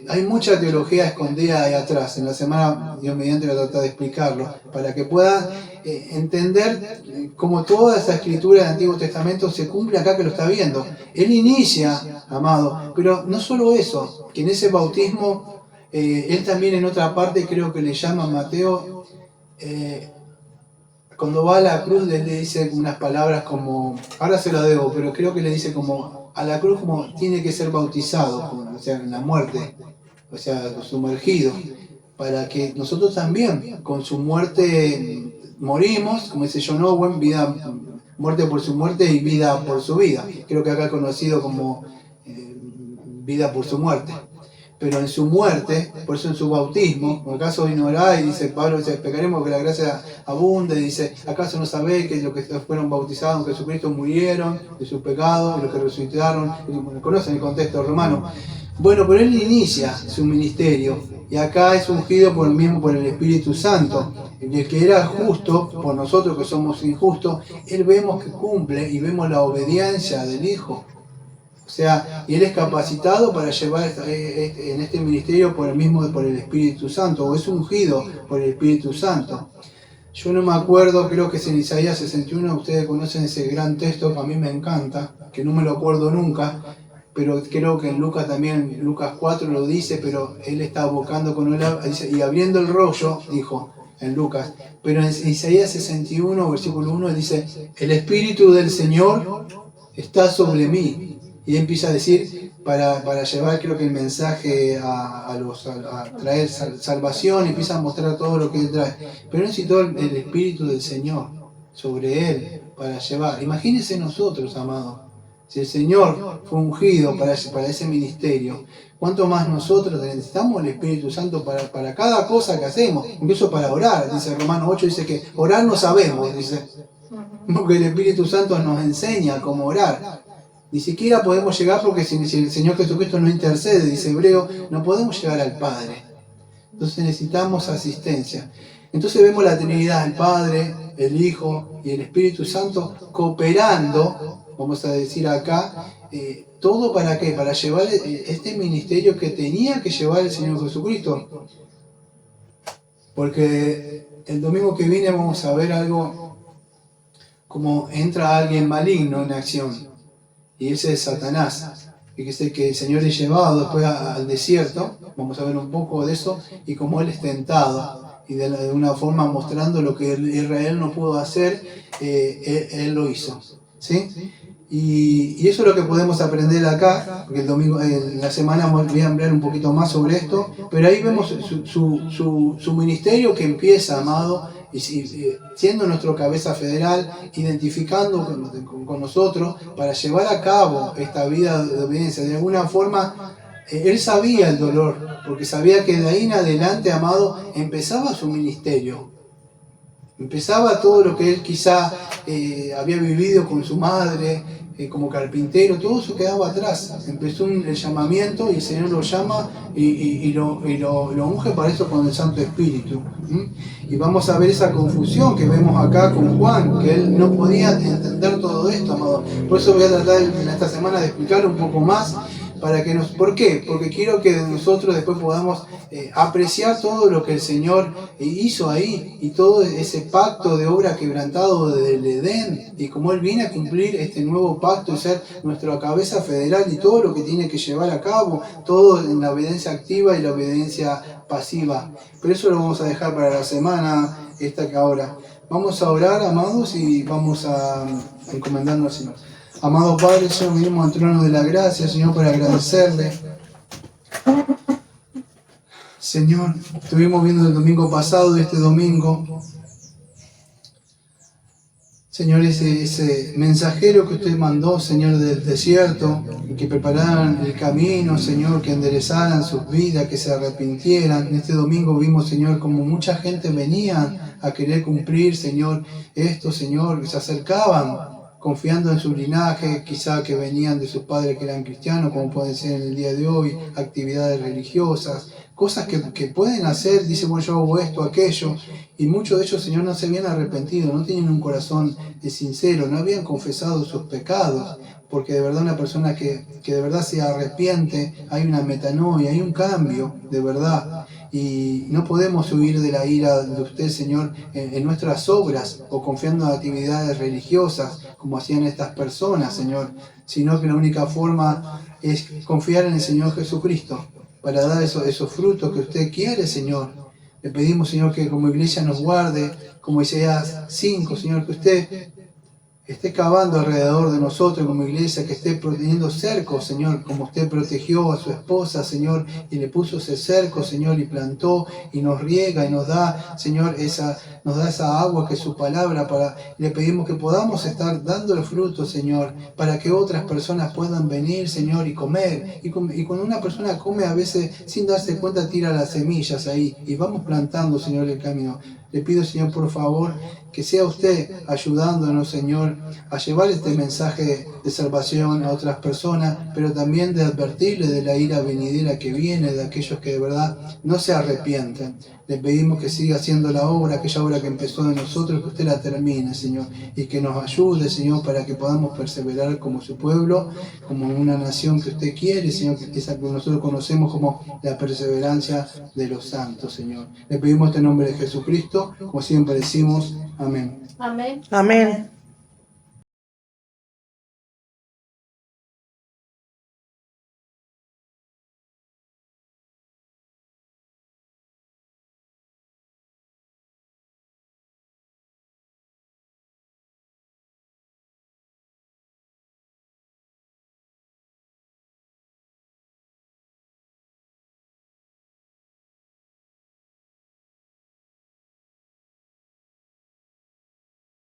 Hay mucha teología escondida ahí atrás. En la semana, Dios mediante, voy a tratar de explicarlo, para que puedan entender cómo toda esa escritura del Antiguo Testamento se cumple acá que lo está viendo. Él inicia, amado, pero no solo eso, que en ese bautismo, Él también en otra parte creo que le llama a Mateo, cuando va a la cruz le dice unas palabras como, ahora se lo debo, pero creo que le dice como, a la cruz como tiene que ser bautizado, o sea, en la muerte, o sea, sumergido, para que nosotros también con su muerte morimos, como dice John Owen, muerte por su muerte y vida por su vida. Creo que acá es conocido como vida por su muerte. pero en su muerte, por eso en su bautismo, ¿acaso vino a orar? Y dice, Pablo dice, pecaremos que la gracia abunde, dice, ¿acaso no sabéis que los que fueron bautizados en Jesucristo murieron de sus pecados, y los que resucitaron? Conocen el contexto romano. Bueno, pero él inicia su ministerio, y acá es ungido por el Espíritu Santo. El que era justo, por nosotros que somos injustos, él vemos que cumple y vemos la obediencia del Hijo. O sea, y él es capacitado para llevar en este ministerio por el Espíritu Santo, o es ungido por el Espíritu Santo. Yo no me acuerdo, creo que es en Isaías 61, ustedes conocen ese gran texto que a mí me encanta, que no me lo acuerdo nunca, pero creo que en Lucas también, Lucas 4 lo dice, pero él está abocando con él, y abriendo el rollo, dijo en Lucas, pero en Isaías 61, versículo 1, dice, el Espíritu del Señor está sobre mí. Y empieza a decir, para llevar creo que el mensaje a traer salvación, empieza a mostrar todo lo que él trae. Pero necesitó el Espíritu del Señor sobre él para llevar. Imagínense nosotros, amados, si el Señor fue ungido para ese ministerio, ¿cuánto más nosotros necesitamos el Espíritu Santo para cada cosa que hacemos? Incluso para orar, dice Romanos 8, dice que orar no sabemos, dice, porque el Espíritu Santo nos enseña cómo orar. Ni siquiera podemos llegar porque si el Señor Jesucristo no intercede, dice Hebreo, no podemos llegar al Padre. Entonces necesitamos asistencia. Entonces vemos la Trinidad, el Padre, el Hijo y el Espíritu Santo cooperando, vamos a decir acá, ¿todo para qué? Para llevar este ministerio que tenía que llevar el Señor Jesucristo. Porque el domingo que viene vamos a ver algo como entra alguien maligno en acción. Y ese es Satanás. Fíjese que el Señor es llevado después al desierto, vamos a ver un poco de eso, y como él es tentado, y de una forma mostrando lo que Israel no pudo hacer, él lo hizo. ¿Sí? Y eso es lo que podemos aprender acá, porque el domingo, en la semana voy a hablar un poquito más sobre esto, pero ahí vemos su ministerio que empieza, amado, y siendo nuestro cabeza federal, identificando con nosotros para llevar a cabo esta vida de obediencia. De alguna forma, él sabía el dolor, porque sabía que de ahí en adelante, amado, empezaba su ministerio. Empezaba todo lo que él quizá había vivido con su madre, como carpintero, todo eso quedaba atrás. Empezó el llamamiento y el Señor lo llama y lo unge para eso con el Santo Espíritu. Y vamos a ver esa confusión que vemos acá con Juan, que él no podía entender todo esto, amado. Por eso voy a tratar en esta semana de explicar un poco más. ¿Por qué? Porque quiero que nosotros después podamos apreciar todo lo que el Señor hizo ahí y todo ese pacto de obra quebrantado del Edén y cómo Él viene a cumplir este nuevo pacto y ser nuestra cabeza federal y todo lo que tiene que llevar a cabo, todo en la obediencia activa y la obediencia pasiva. Pero eso lo vamos a dejar para la semana esta que ahora. Vamos a orar, amados, y vamos a encomendarnos al Señor. Amado Padre, Señor, venimos al trono de la gracia, Señor, para agradecerle. Señor, estuvimos viendo el domingo pasado y este domingo, Señor, ese mensajero que usted mandó, Señor, del desierto, que prepararan el camino, Señor, que enderezaran sus vidas, que se arrepintieran. Este domingo vimos, Señor, como mucha gente venía a querer cumplir, Señor, esto, Señor, que se acercaban confiando en su linaje, quizá que venían de sus padres que eran cristianos, como puede ser en el día de hoy, actividades religiosas, cosas que pueden hacer, dice, bueno, yo hago esto, aquello, y muchos de ellos, Señor, no se habían arrepentido, no tenían un corazón sincero, no habían confesado sus pecados, porque de verdad una persona que de verdad se arrepiente, hay una metanoia, hay un cambio, de verdad. Y no podemos huir de la ira de usted, Señor, en nuestras obras o confiando en actividades religiosas como hacían estas personas, Señor, sino que la única forma es confiar en el Señor Jesucristo para dar esos frutos que usted quiere, Señor. Le pedimos, Señor, que como iglesia nos guarde, como Isaías 5, Señor, que usted esté cavando alrededor de nosotros como iglesia, que esté poniendo cercos, Señor, como usted protegió a su esposa, Señor, y le puso ese cerco, Señor, y plantó, y nos riega, y nos da, Señor, nos da esa agua que es su palabra, le pedimos que podamos estar dando el fruto, Señor, para que otras personas puedan venir, Señor, y comer. Y cuando una persona come, a veces, sin darse cuenta, tira las semillas ahí, y vamos plantando, Señor, el camino. Le pido, Señor, por favor, que sea usted ayudándonos, Señor, a llevar este mensaje de salvación a otras personas, pero también de advertirle de la ira venidera que viene de aquellos que de verdad no se arrepienten. Le pedimos que siga haciendo la obra, aquella obra que empezó de nosotros, que usted la termine, Señor, y que nos ayude, Señor, para que podamos perseverar como su pueblo, como una nación que usted quiere, Señor, que esa que nosotros conocemos como la perseverancia de los santos, Señor. Le pedimos en nombre de Jesucristo, como siempre decimos, amén. Amén. Amén.